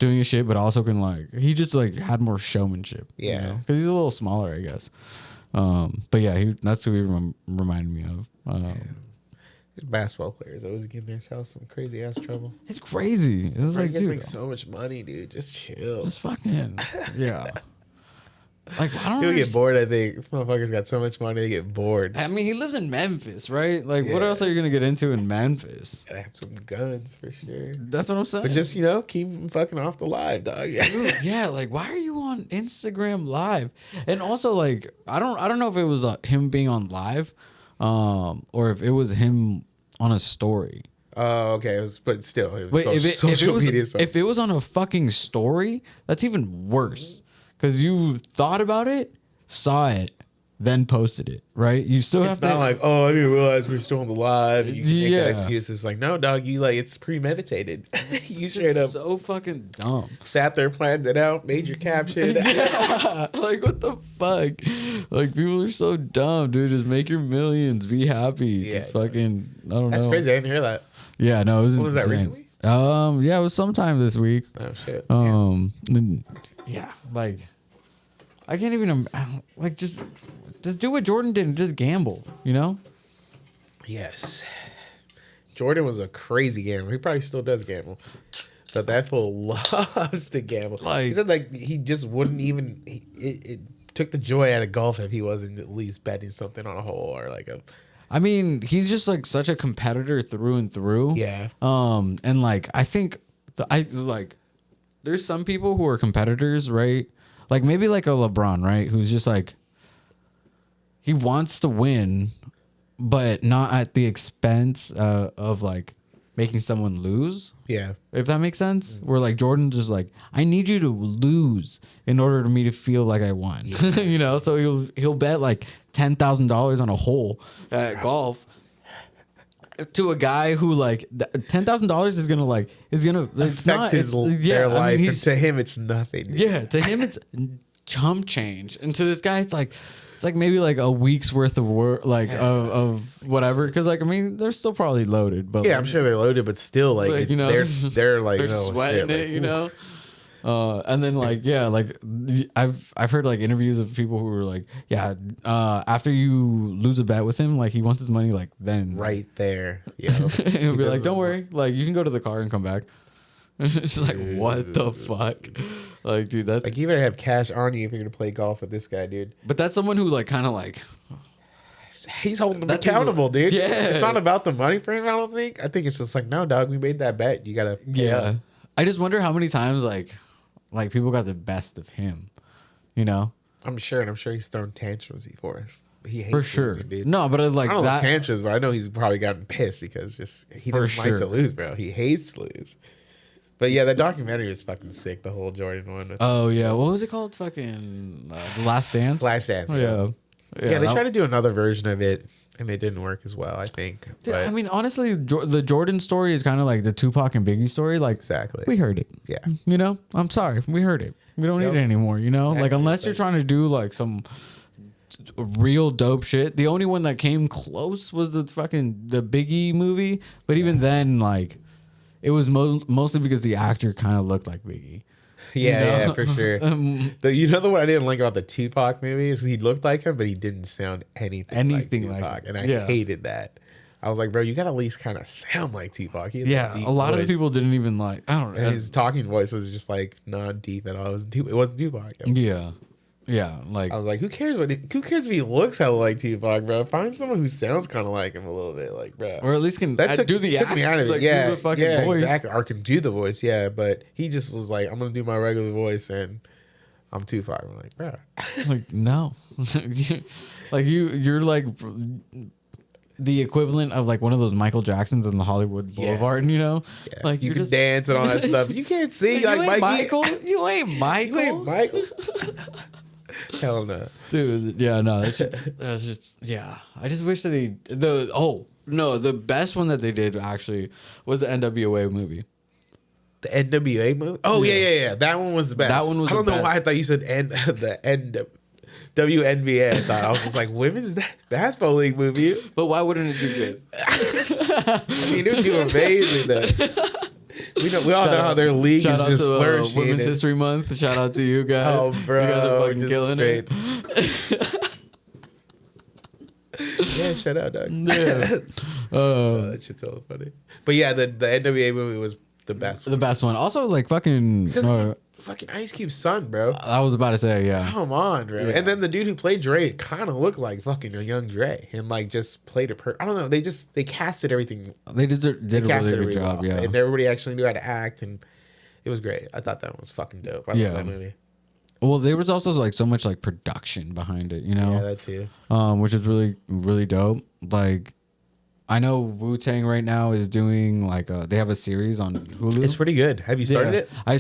doing his shit, but also can like he just like had more showmanship. Yeah, you know? Because he's a little smaller, I guess. But yeah, that's who he reminded me of. Basketball players always give themselves some crazy ass trouble. It's crazy. It was like, you guys dude, make so much money, dude. Just chill. Just fucking yeah. Like, I don't. He'll get bored. I think this motherfucker's got so much money, they get bored. I mean, he lives in Memphis, right? Like, what else are you gonna get into in Memphis? Gotta have some guns for sure. That's what I'm saying. But just keep him fucking off the live, dog. Dude, yeah. Like, why are you on Instagram Live? And also, like, I don't know if it was him being on live, or if it was him on a story. Oh, okay. But still, it was social media. If it was on a fucking story, that's even worse. Because you thought about it, saw it, then posted it, right? You still have to. It's not like, oh, I didn't realize we're still on the live. And you can make that Yeah. excuse. It's like, no, dog, it's premeditated. You straight up so fucking dumb. sat there, planned it out, made your caption. Yeah. Like, what the fuck? Like, people are so dumb, dude. Just make your millions. Be happy. Yeah, just fucking, I don't know. That's crazy. I didn't hear that. Yeah, no, it was What was that, insane. recently? Yeah, it was sometime this week. Oh, shit. And, yeah, like, I can't even, like, just do what Jordan did and just gamble, you know? Yes. Jordan was a crazy gambler. He probably still does gamble. But that fool loves to gamble. Like, he said, like, he just wouldn't even, it took the joy out of golf if he wasn't at least betting something on a hole or like a. I mean, he's just like such a competitor through and through. Yeah. And like, I think there's some people who are competitors, right? Like maybe like a LeBron, right? Who's just like, he wants to win, but not at the expense of like making someone lose. Yeah. If that makes sense. Where like Jordan just like, I need you to lose in order for me to feel like I won. Yeah. You know, so he'll bet like $10,000 on a hole at golf to a guy who like $10,000 is gonna like it's affect not his their life. And to him, it's nothing. Yeah, to him it's chump change, and to this guy it's like maybe like a week's worth of work, like of whatever. Because like I mean, they're still probably loaded, but yeah, like, I'm sure they're loaded, but still like you know, they're like they're sweating shit, it, like, you know. And then like yeah, like I've heard like interviews of people who were like, yeah, after you lose a bet with him, like he wants his money like then right there. Yeah, he'll be like, don't worry, like you can go to the car and come back. It's like, what the fuck? Like, dude, that's like you better have cash on you if you're gonna play golf with this guy, dude. But that's someone who like kind of like he's holding them accountable, dude. Yeah, it's not about the money for him. I don't think. I think it's just like, no, dog, we made that bet. You gotta pay up. I just wonder how many times like people got the best of him, you know. I'm sure he's thrown tantrums before. He hates for sure, losing, dude. No, but it's like I don't that know tantrums, but I know he's probably gotten pissed because just he doesn't like to lose, bro. He hates to lose. But yeah, that documentary was fucking sick. The whole Jordan one. Oh yeah, what was it called? Fucking The Last Dance. Last Dance. Yeah. They tried to do another version of it, and it didn't work as well. I think. Dude, but I mean, honestly, the Jordan story is kind of like the Tupac and Biggie story. Like, exactly. We heard it. Yeah. You know, I'm sorry, we heard it. We don't need it anymore. You know, like unless you're trying to do like some real dope shit. The only one that came close was the Biggie movie, but even then, like. It was mostly because the actor kind of looked like Biggie. Yeah, you know? yeah, for sure. The one I didn't like about the Tupac movie is he looked like him, but he didn't sound anything like Tupac, like him. And I hated that. I was like, bro, you gotta at least kind of sound like Tupac. Yeah, a lot of people didn't even like. I don't know. And his talking voice was just like not deep at all. It wasn't Tupac. Yeah, yeah. Like I was like, who cares who cares if he looks hella like Tupac, bro? Find someone who sounds kind of like him a little bit, like, bro. or at least can do the took me out of it. like, Yeah, do the fucking voice. exactly. Or can do the voice. Yeah, but he just was like, I'm gonna do my regular voice and I'm Tupac. I'm like, bro. Like no, like you're like the equivalent of like one of those Michael Jacksons in the Hollywood Boulevard, you know? Yeah. Like you can just, dance and all that stuff. You can't sing like you ain't Mikey. Michael. You ain't Michael. You ain't Michael. Hell no. Dude, yeah, no, that's just yeah. I just wish that the best one that they did actually was the NWA movie. The NWA movie? Oh, yeah. That one was the best. That one was I don't the know best. why I thought you said WNBA. I thought I was just like, women's basketball league movie. But why wouldn't it do good? I mean, it would do amazing though. We all know how their league shout is out just to flourishing. Women's History Month. Shout out to you guys. Oh, bro, you guys are fucking just killing straight. it. Yeah, shut up, dog. Yeah. That shit's so funny. But yeah, the NWA movie was the best one. The best one. Also, like fucking. Because fucking Ice Cube's son, bro. I was about to say, yeah. Come on, bro. Yeah. And then the dude who played Dre kind of looked like fucking a young Dre, and like just played I don't know. They casted everything. They did a really good job, yeah. And everybody actually knew how to act, and it was great. I thought that one was fucking dope. I love that movie. Well, there was also like so much like production behind it, you know. Yeah, that too. Which is really really dope. Like, I know Wu-Tang right now is doing like they have a series on Hulu. It's pretty good. Have you started it? I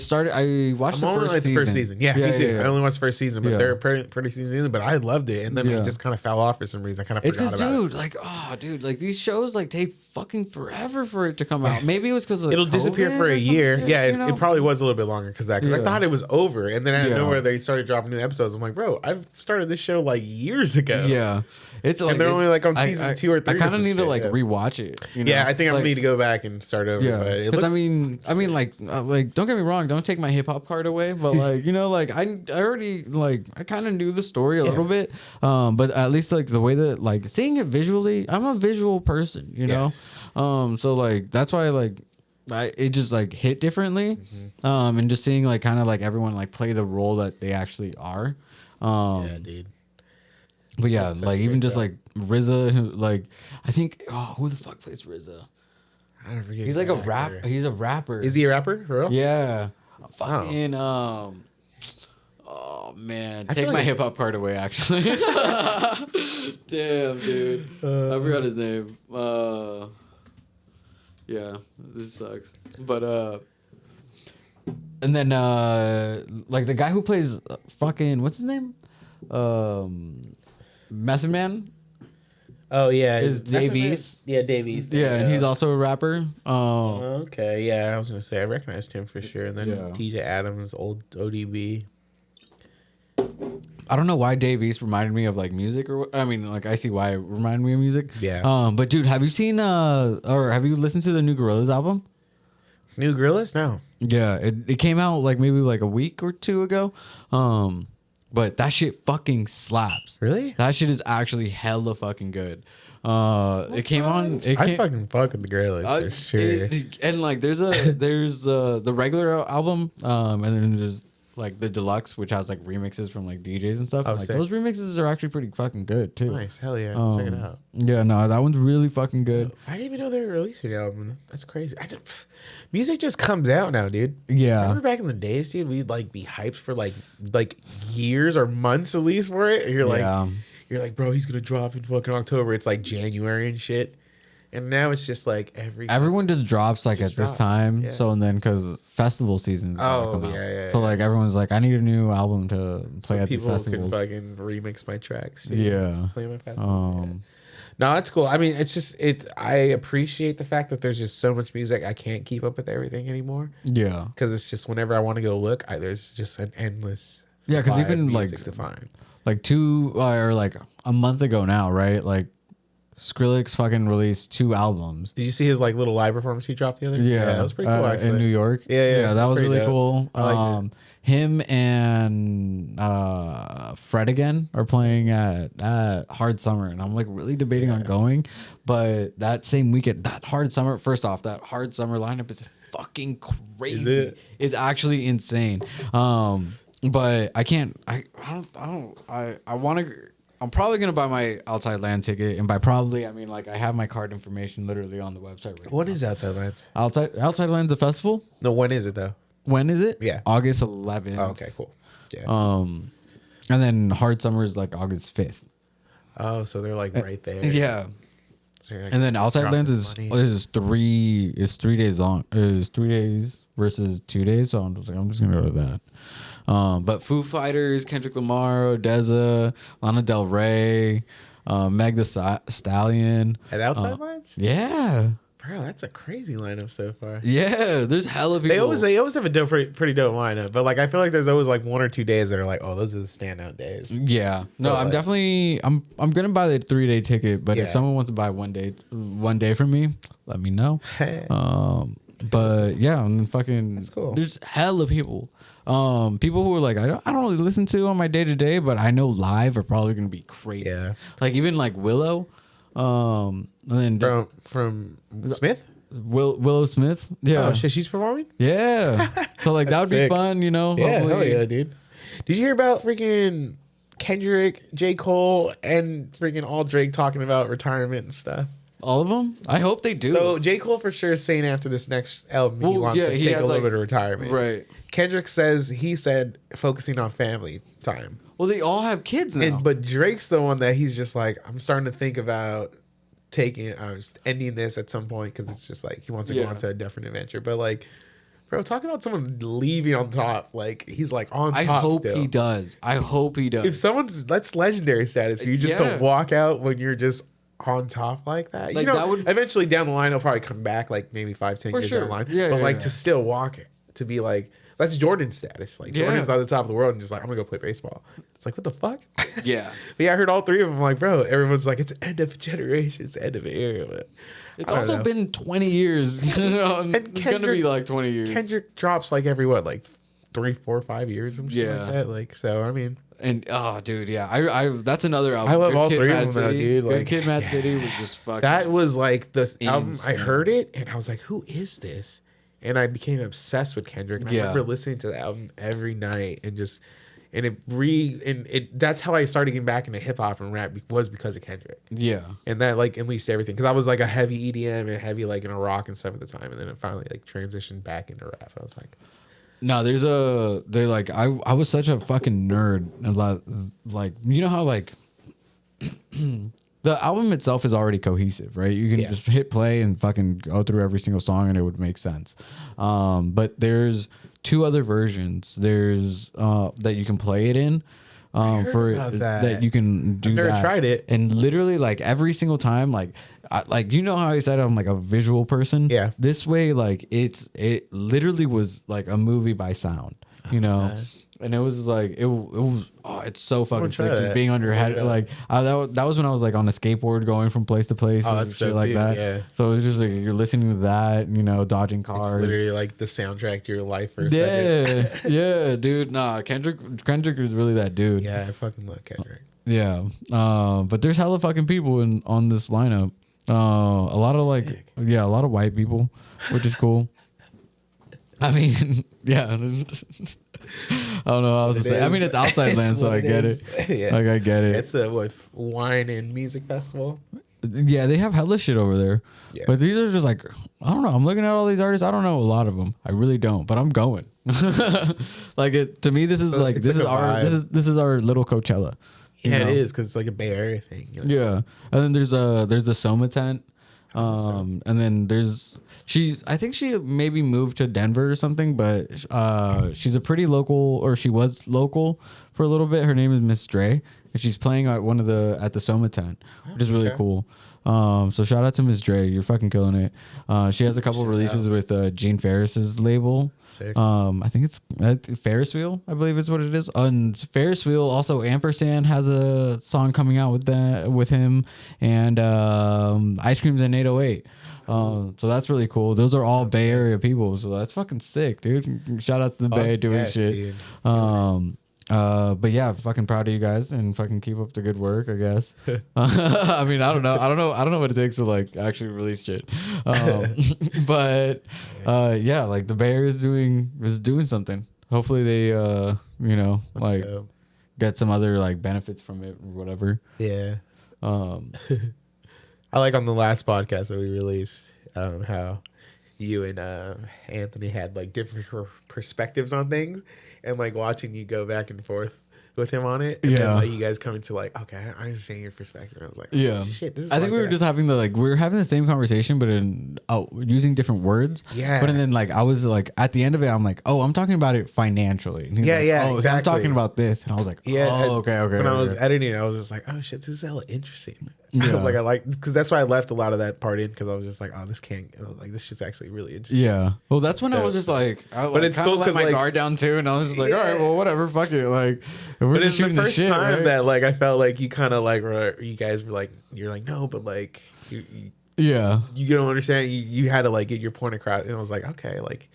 watched the first season. Yeah, me too. yeah. I only watched the first season, but they're pretty season. But I loved it, and then I just kind of fell off for some reason. I kind of it's forgot about because, dude, like these shows like take fucking forever for it to come out. Maybe it was because it'll disappear for a year. Yeah, you it probably was a little bit longer because I thought it was over, and then out of nowhere they started dropping new episodes. I'm like, bro, I've started this show like years ago. Yeah, it's like and they're only like on season 2 or 3. I kind of need to like rewatch it. You know? Yeah, I think I like, need to go back and start over. Yeah, because I mean, like, don't get me wrong, don't take my hip hop card away, but like, you know, like I already like I kind of knew the story a little bit, but at least like the way that like seeing it visually, I'm a visual person, you know, so like that's why like it just like hit differently, and just seeing like kind of like everyone like play the role that they actually are, yeah, dude. But yeah, like even just like RZA, like I think who the fuck plays RZA? I don't forget. He's like a rap. He's a rapper. Is he a rapper for real? Yeah. Fucking oh man, take my hip hop card away. Actually, damn dude, I forgot his name. Yeah, this sucks. But and then like the guy who plays fucking what's his name? Method Man. Oh yeah, is Dave East. Yeah, Dave East. Yeah, and he's also a rapper. Okay, yeah, I was gonna say I recognized him for sure. And then TJ Adams, old ODB. I don't know why Dave East reminded me of like music, or I mean, like I see why it reminded me of music. Yeah. But dude, have you seen or have you listened to the new Gorillaz album? New Gorillaz? No. Yeah, it came out like maybe like a week or two ago. But that shit fucking slaps. Really? That shit is actually hella fucking good. It came on. I fucking fuck with the Gorillaz for sure. And like, there's the regular album, and then there's like the deluxe, which has like remixes from like DJs and stuff. Oh, like sick. those remixes are actually pretty fucking good too. Nice, hell yeah, check it out. Yeah, no, that one's really fucking good. I didn't even know they were releasing an album. That's crazy. Music just comes out now, dude. Yeah. Remember back in the days, dude, we'd like be hyped for like years or months at least for it. And you're like, bro, he's gonna drop in fucking October. It's like January and shit. And now it's just like everyone just drops like at this time. Yeah. So and then because festival season's come out. So like everyone's like, I need a new album to play at these festivals. People can fucking remix my tracks. Dude. Yeah. Play my festivals. No, it's cool. I mean, it's just I appreciate the fact that there's just so much music. I can't keep up with everything anymore. Yeah. Because it's just whenever I want to go look, there's just an endless. Yeah, because even like to find. Like 2 or like a month ago now, right? Like Skrillex fucking released 2 albums. Did you see his like little live performance he dropped the other? Yeah, that was pretty cool. In New York. Yeah, that was pretty really dope. cool. I liked it. Him and Fred again are playing at Hard Summer, and I'm like really debating on going, but that same weekend, that Hard Summer lineup is fucking crazy. Is it? It's actually insane. But I can't. I want to. I'm probably gonna buy my Outside Land ticket, and by probably I mean like I have my card information literally on the website right What now. is Outside Lands? Outside Land's a festival? No, when is it though? When is it? Yeah. August 11th. Oh, okay, cool. Yeah. And then Hard Summer is like August 5th. Oh, so they're like right there. Yeah. So you're, like, And then Outside dropping Lands money. is 3 days long. Is 3 days versus 2 days. So I'm just gonna go to that. But Foo Fighters, Kendrick Lamar, Odessa, Lana Del Rey, Meg the Stallion. At Outside Lands? Yeah. Bro, that's a crazy lineup so far. Yeah. There's hella people. They always have a pretty dope lineup, but like I feel like there's always like 1 or 2 days that are like, oh, those are the standout days. Yeah. No, But, I'm like- definitely I'm gonna buy the 3-day ticket, but if Yeah. someone wants to buy one day from me, let me know. But yeah, I'm fucking That's cool. There's hella people. People who are like I don't really listen to on my day to day, but I know live are probably gonna be crazy. Yeah. Like even like Willow. And then From Smith? Willow Smith. Yeah. Oh shit, she's performing? Yeah. So like that would be Sick. fun, you know? Yeah, hell hopefully. yeah, dude. Did you hear about freaking Kendrick, J. Cole, and freaking all Drake talking about retirement and stuff? All of them? I hope they do. So J. Cole for sure is saying after this next album he Well, wants yeah, to he take a has, little like- bit of retirement. Right. Kendrick said focusing on family time. Well, they all have kids now. But Drake's the one that he's just like, I'm starting to think about ending this at some point because it's just like he wants to go Yeah. on to a different adventure. But like, bro, talk about someone leaving on top. Like he's like on top. I hope still. he does. I hope he does. If that's legendary status for you just Yeah. to walk out when you're just on top like that. Like, You know, that would- eventually down the line he'll probably come back like maybe 5-10 For years sure. down the line. Yeah, but yeah, like yeah. to still walk to be like that's Jordan status. Like Yeah. Jordan's on the top of the world and just like I'm gonna go play baseball. It's like what the fuck? Yeah. But yeah, I heard all 3 of them. Like, bro, everyone's like, it's the end of a generation, it's the end of an era. But It's I don't also know. been 20 years. It's gonna be Kendrick- like 20 years. Kendrick drops like every what, like 3, 4, 5 years, some shit Yeah. like that. Like, so I mean, And oh, dude, yeah, I that's another album. I love Good all Kid, 3 Mad of them now, City. dude. Good Like, Kid, Mad yeah. City was just fucking. that was like this album. I Insane. heard it and I was like, who is this? And I became obsessed with Kendrick. And Yeah. I remember listening to the album every night and just. And that's how I started getting back into hip hop and rap was because of Kendrick. Yeah, And that like unleashed everything because I was like a heavy EDM and heavy like in a rock and stuff at the time, and then it finally like transitioned back into rap. I was like, no, they're like I was such a fucking nerd. A lot like you know how like the album itself is already cohesive, right? You can Yeah. just hit play and fucking go through every single song and it would make sense. But there's 2 other versions. There's that you can play it in. heard For about that. that you can do never that. tried it. And literally like every single time like like you know how I said I'm like a visual person. Yeah. This way like it literally was like a movie by sound, you know. man. And it was like it was it's so fucking try sick just that. being on your head Yeah. like that was when I was like on a skateboard going from place to place Oh, and that's shit dope like too, that. yeah. So it was just like you're listening to that, you know, dodging it's cars. literally like the soundtrack to your life for a second. Yeah, dude. Nah, Kendrick is really that dude. Yeah, I fucking love Kendrick. Yeah. But there's hella fucking people on this lineup. A lot of like Sick. a lot of white people, which is cool. I mean, yeah. I don't know how else to It say. I mean, is. it's Outside It's Land, so what I it get is. it. Yeah. Like I get it. It's a wine and music festival. Yeah, they have hella shit over there. Yeah. But these are just like I don't know. I'm looking at all these artists. I don't know a lot of them. I really don't. But I'm going. Like to me, this is So like it's this like is a our vibe. this is our little Coachella. you Yeah, know? it is because it's like a Bay Area thing. You know? Yeah, and then there's a Soma tent, and then I think she maybe moved to Denver or something, but she's a pretty local, or she was local for a little bit. Her name is Miss Dre, and she's playing at at the Soma tent, which is really Okay. cool. So shout out to Miss Dre. You're fucking killing it. She has a couple releases with Gene Ferris's label. Sick. I think it's Ferris Wheel, I believe is what it is. On Ferris Wheel, also Ampersand has a song coming out with him, and Ice Cream's in 808. So that's really cool. Those are all Bay Area people, so that's fucking sick, dude. Shout out to the Bay doing shit. Dude. But yeah, fucking proud of you guys and fucking keep up the good work, I guess. I mean, I don't know what it takes to like actually release shit. But yeah, like the Bay Area is doing something. Hopefully they like get some other like benefits from it or whatever. Yeah. I like on the last podcast that we released how you and Anthony had like different perspectives on things, and like watching you go back and forth with him on it. And then, like, you guys coming to like, okay, I understand your perspective. And I was like, oh, shit, this is I think we were just having we were having the same conversation, but using different words. Yeah. But then like I was like at the end of it, I'm like, oh, I'm talking about it financially. And he's like, oh, exactly. I'm talking about this, and I was like, okay. When I was editing, I was just like, oh shit, this is hella interesting. I was like, because that's why I left a lot of that part in, because I was just like, oh, this shit's actually really interesting. Yeah. Well, that's when I was just like, but it's cool because my guard down too, and I was just like, all right, well, whatever, fuck it, like, we're just shooting the first shit, time, right? That like I felt like you kind of like you guys were like, you're like, no, but like you don't understand. You had to like get your point across, and I was like, okay, like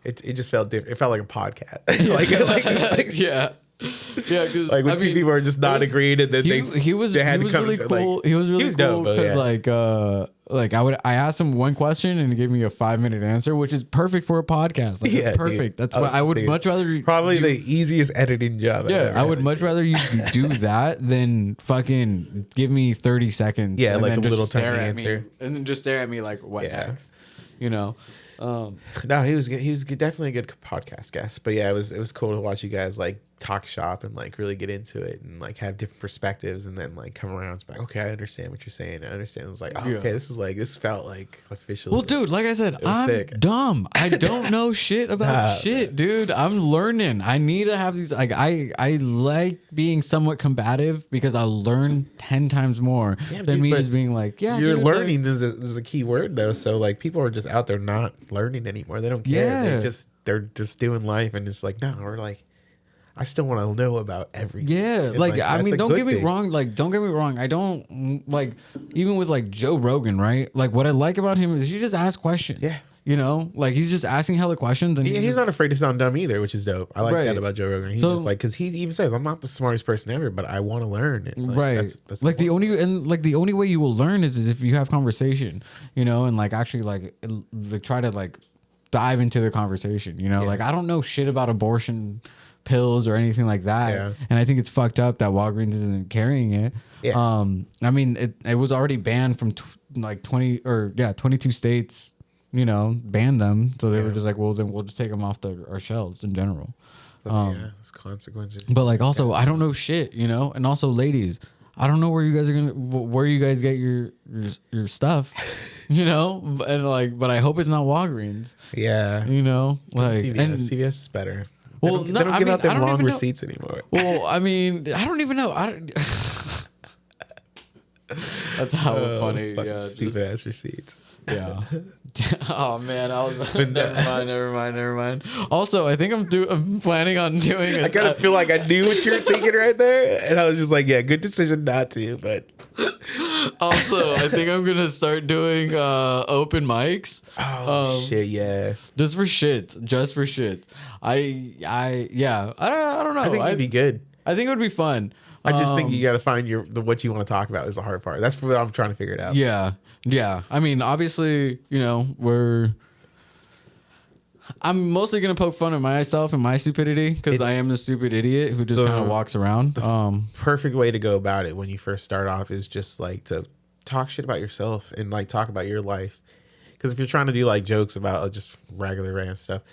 it just felt different. It felt like a podcast. like yeah. Yeah, because like when two people are just not agreeing, and then he was really cool. He was really cool because I asked him one question and he gave me a 5-minute answer, which is perfect for a podcast. Like, it's perfect. Dude. That's why I would much rather probably the easiest editing job. Yeah, I would much rather you do that than fucking give me 30 seconds. Yeah, and like then a just little stare tiny at answer, me, and then just stare at me like what next, you know. No, he was good. He was definitely a good podcast guest. But yeah, it was cool to watch you guys like talk shop and like really get into it and like have different perspectives, and then like come around. It's like, okay, I understand what you're saying. I understand. It was like, okay, this felt like official. Well, dude, like I said, I'm sick. Dumb. I don't know shit about shit, dude. I'm learning. I need to have these. Like, I like being somewhat combative because I'll learn 10 times more than me just being like, yeah. You're learning is a key word though. So like people are just out there not learning anymore. They don't care. Yeah. They're just doing life, and it's like, no, we're like, I still want to know about everything. Yeah, and like I mean, don't get me wrong. Like, don't get me wrong. I don't like, even with like Joe Rogan, right? Like, what I like about him is he just asks questions. Yeah, you know, like he's just asking hella questions, and he's not afraid to sound dumb either, which is dope. I like that about Joe Rogan. He's just like, because he even says, I'm not the smartest person ever, but I want to learn. Like, right. That's like the only way you will learn is if you have conversation, you know, and like actually like try to like dive into the conversation, you know. Like, I don't know shit about abortion pills or anything like that, and I think it's fucked up that Walgreens isn't carrying it. I mean, it was already banned from 22 states, you know, banned them, so they were just like, well, then we'll just take them off our shelves in general. There's consequences. But like, also, I don't know shit, you know. And also, ladies, I don't know where you guys get your stuff, you know. And like, but I hope it's not Walgreens. Yeah, you know, like CVS is better. Well, they don't give out them long receipts anymore. Well, I mean, I don't even know. That's how funny. Yeah, stupid ass receipts. Yeah. Oh man, never mind. Also, I think I'm planning on doing. I kind of feel like I knew what you were thinking right there, and I was just like, yeah, good decision not to. But also, I think I'm gonna start doing open mics. Oh shit, yeah. Just for shit. I don't know. I think it'd be good. I think it would be fun. I just think you got to find what you want to talk about is the hard part. That's what I'm trying to figure it out. Yeah. I mean, obviously, you know, I'm mostly gonna poke fun at myself and my stupidity because I am the stupid idiot who just kind of walks around. Perfect way to go about it when you first start off is just like to talk shit about yourself and like talk about your life. Because if you're trying to do like jokes about just regular random stuff,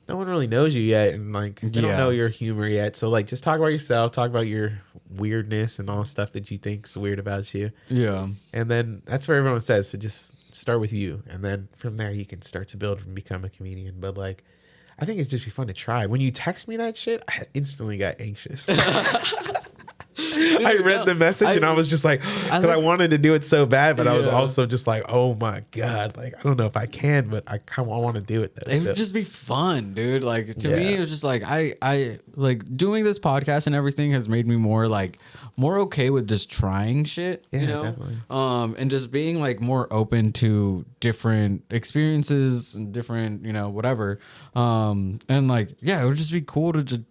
no one really knows you yet, and like they don't know your humor yet. So like, just talk about yourself, talk about your weirdness and all the stuff that you think's weird about you. Yeah, and then that's what everyone says. So just start with you, and then from there you can start to build and become a comedian. But like, I think it's just be fun to try. When you text me that shit, I instantly got anxious. I read the message and I was just like, because I wanted to do it so bad, but I was also just like, oh my God, like I don't know if I can, but I kind of want to do it though. It would just be fun, dude. Like to me, it was just like I like doing this podcast and everything has made me more okay with just trying shit, you know? Definitely. And just being like more open to different experiences and different, whatever. And like, yeah, it would just be cool to just,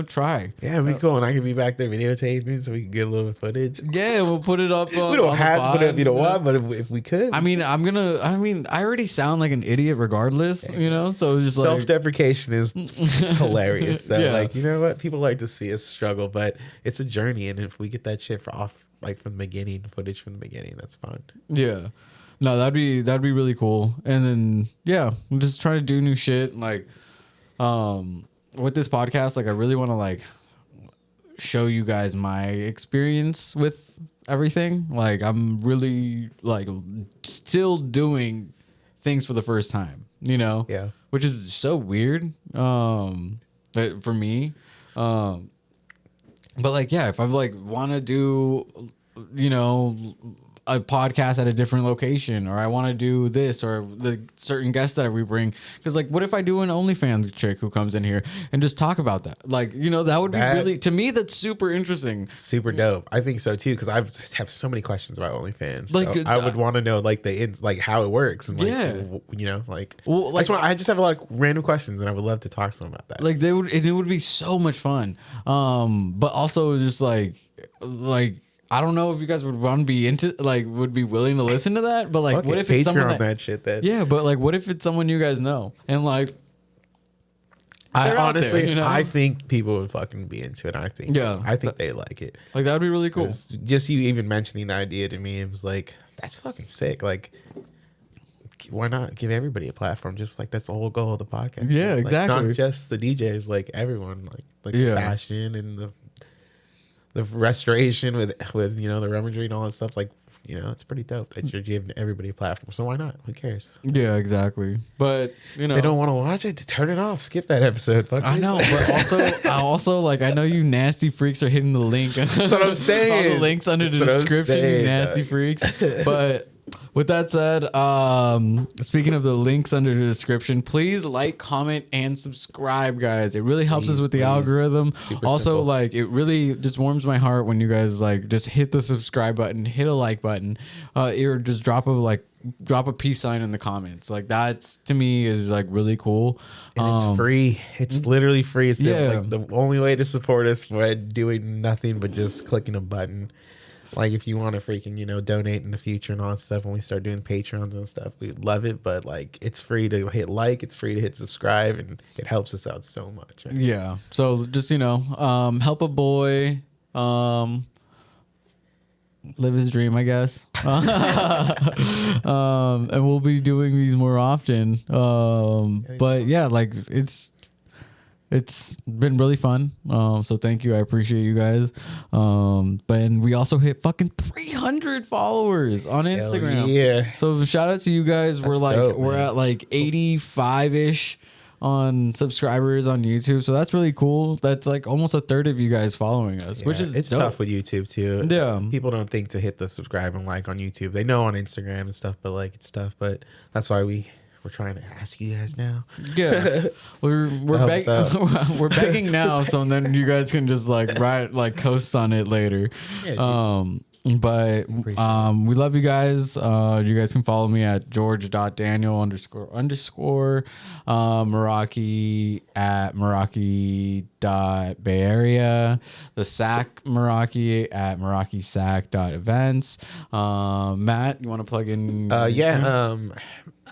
try. Yeah, it'd be cool. And I could be back there videotaping so we can get a little footage. Yeah, we'll put it up. We don't have to put it up, you know what? But if we could. I mean, I already sound like an idiot regardless, so just like. Self-deprecation is hilarious. So like, you know what? People like to see us struggle, but it's a journey. And if we get that shit from the beginning, footage from the beginning, that's fun. Yeah. No, that'd be really cool. And then, yeah, we'll just try to do new shit. Like, with this podcast, like I really want to like show you guys my experience with everything. Like I'm really like still doing things for the first time, Yeah. which is so weird. But for me, but like, yeah, if I like want to do, a podcast at a different location, or I want to do this, or the certain guests that we bring, because like what if I do an OnlyFans chick who comes in here and just talk about that, like that would be really, to me, that's super interesting, super dope. I think so too, because I have so many questions about OnlyFans. Like so I would want to know like how it works and like I just have a lot of random questions and I would love to talk to them about that. Like it would be so much fun, but also just like I don't know if you guys would want to be would be willing to listen to that, but like, what if it's someone that shit then? Yeah, but like, what if it's someone you guys know and like, I honestly, I think people would fucking be into it. I think they like it. Like that'd be really cool. Just you even mentioning the idea to me, it was like, that's fucking sick. Like, why not give everybody a platform? Just like that's the whole goal of the podcast. Yeah, exactly. Not just the DJs, like everyone, like the fashion and the restoration with the rummagery and all that stuff. Like, it's pretty dope that you're giving everybody a platform. So why not? Who cares? Yeah, exactly. But they don't want to watch it, turn it off, skip that episode. I know, but also like I know you nasty freaks are hitting the link. That's what I'm saying. All the links under the description, you nasty freaks. But with that said, speaking of the links under the description, please like, comment, and subscribe, guys. It really helps us with the algorithm. Also, simple. Like, it really just warms my heart when you guys like just hit the subscribe button, hit a like button, or just drop a peace sign in the comments. Like that to me is like really cool. And it's free. It's literally free. It's the only way to support us by doing nothing but just clicking a button. Like if you want to freaking, donate in the future and all that stuff when we start doing Patreons and stuff, we'd love it. But like it's free to hit like, it's free to hit subscribe, and it helps us out so much. Yeah. So just, help a boy live his dream, I guess. And we'll be doing these more often. But yeah, like it's been really fun. So thank you. I appreciate you guys. But we also hit fucking 300 followers on Instagram. Yeah. So shout out to you guys. We're at like 85-ish on subscribers on YouTube. So that's really cool. That's like almost a third of you guys following us, which is dope. Tough with YouTube too. Yeah. People don't think to hit the subscribe and like on YouTube. They know on Instagram and stuff, but like it's tough. But that's why we're trying to ask you guys now. Yeah, we're begging now, so then you guys can just like coast on it later. Yeah, but we love you guys. You guys can follow me at George.Daniel __ Meraki at Meraki.Bay Area, the SAC Meraki at MerakiSac.events. Matt, you want to plug in?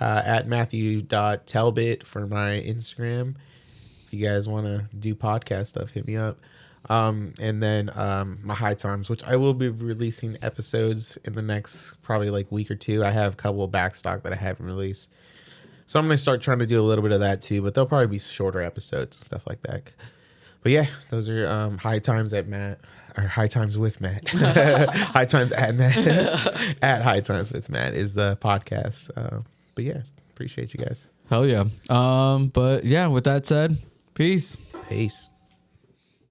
At Matthew.Telbit for my Instagram. If you guys want to do podcast stuff, hit me up. And then my High Times, which I will be releasing episodes in the next probably like week or two. I have a couple of backstock that I haven't released. So I'm going to start trying to do a little bit of that too, but they'll probably be shorter episodes and stuff like that. But yeah, those are High Times at Matt, or High Times with Matt. High Times at Matt. At High Times with Matt is the podcast. But yeah, appreciate you guys. Hell yeah. But yeah, with that said, peace. Peace.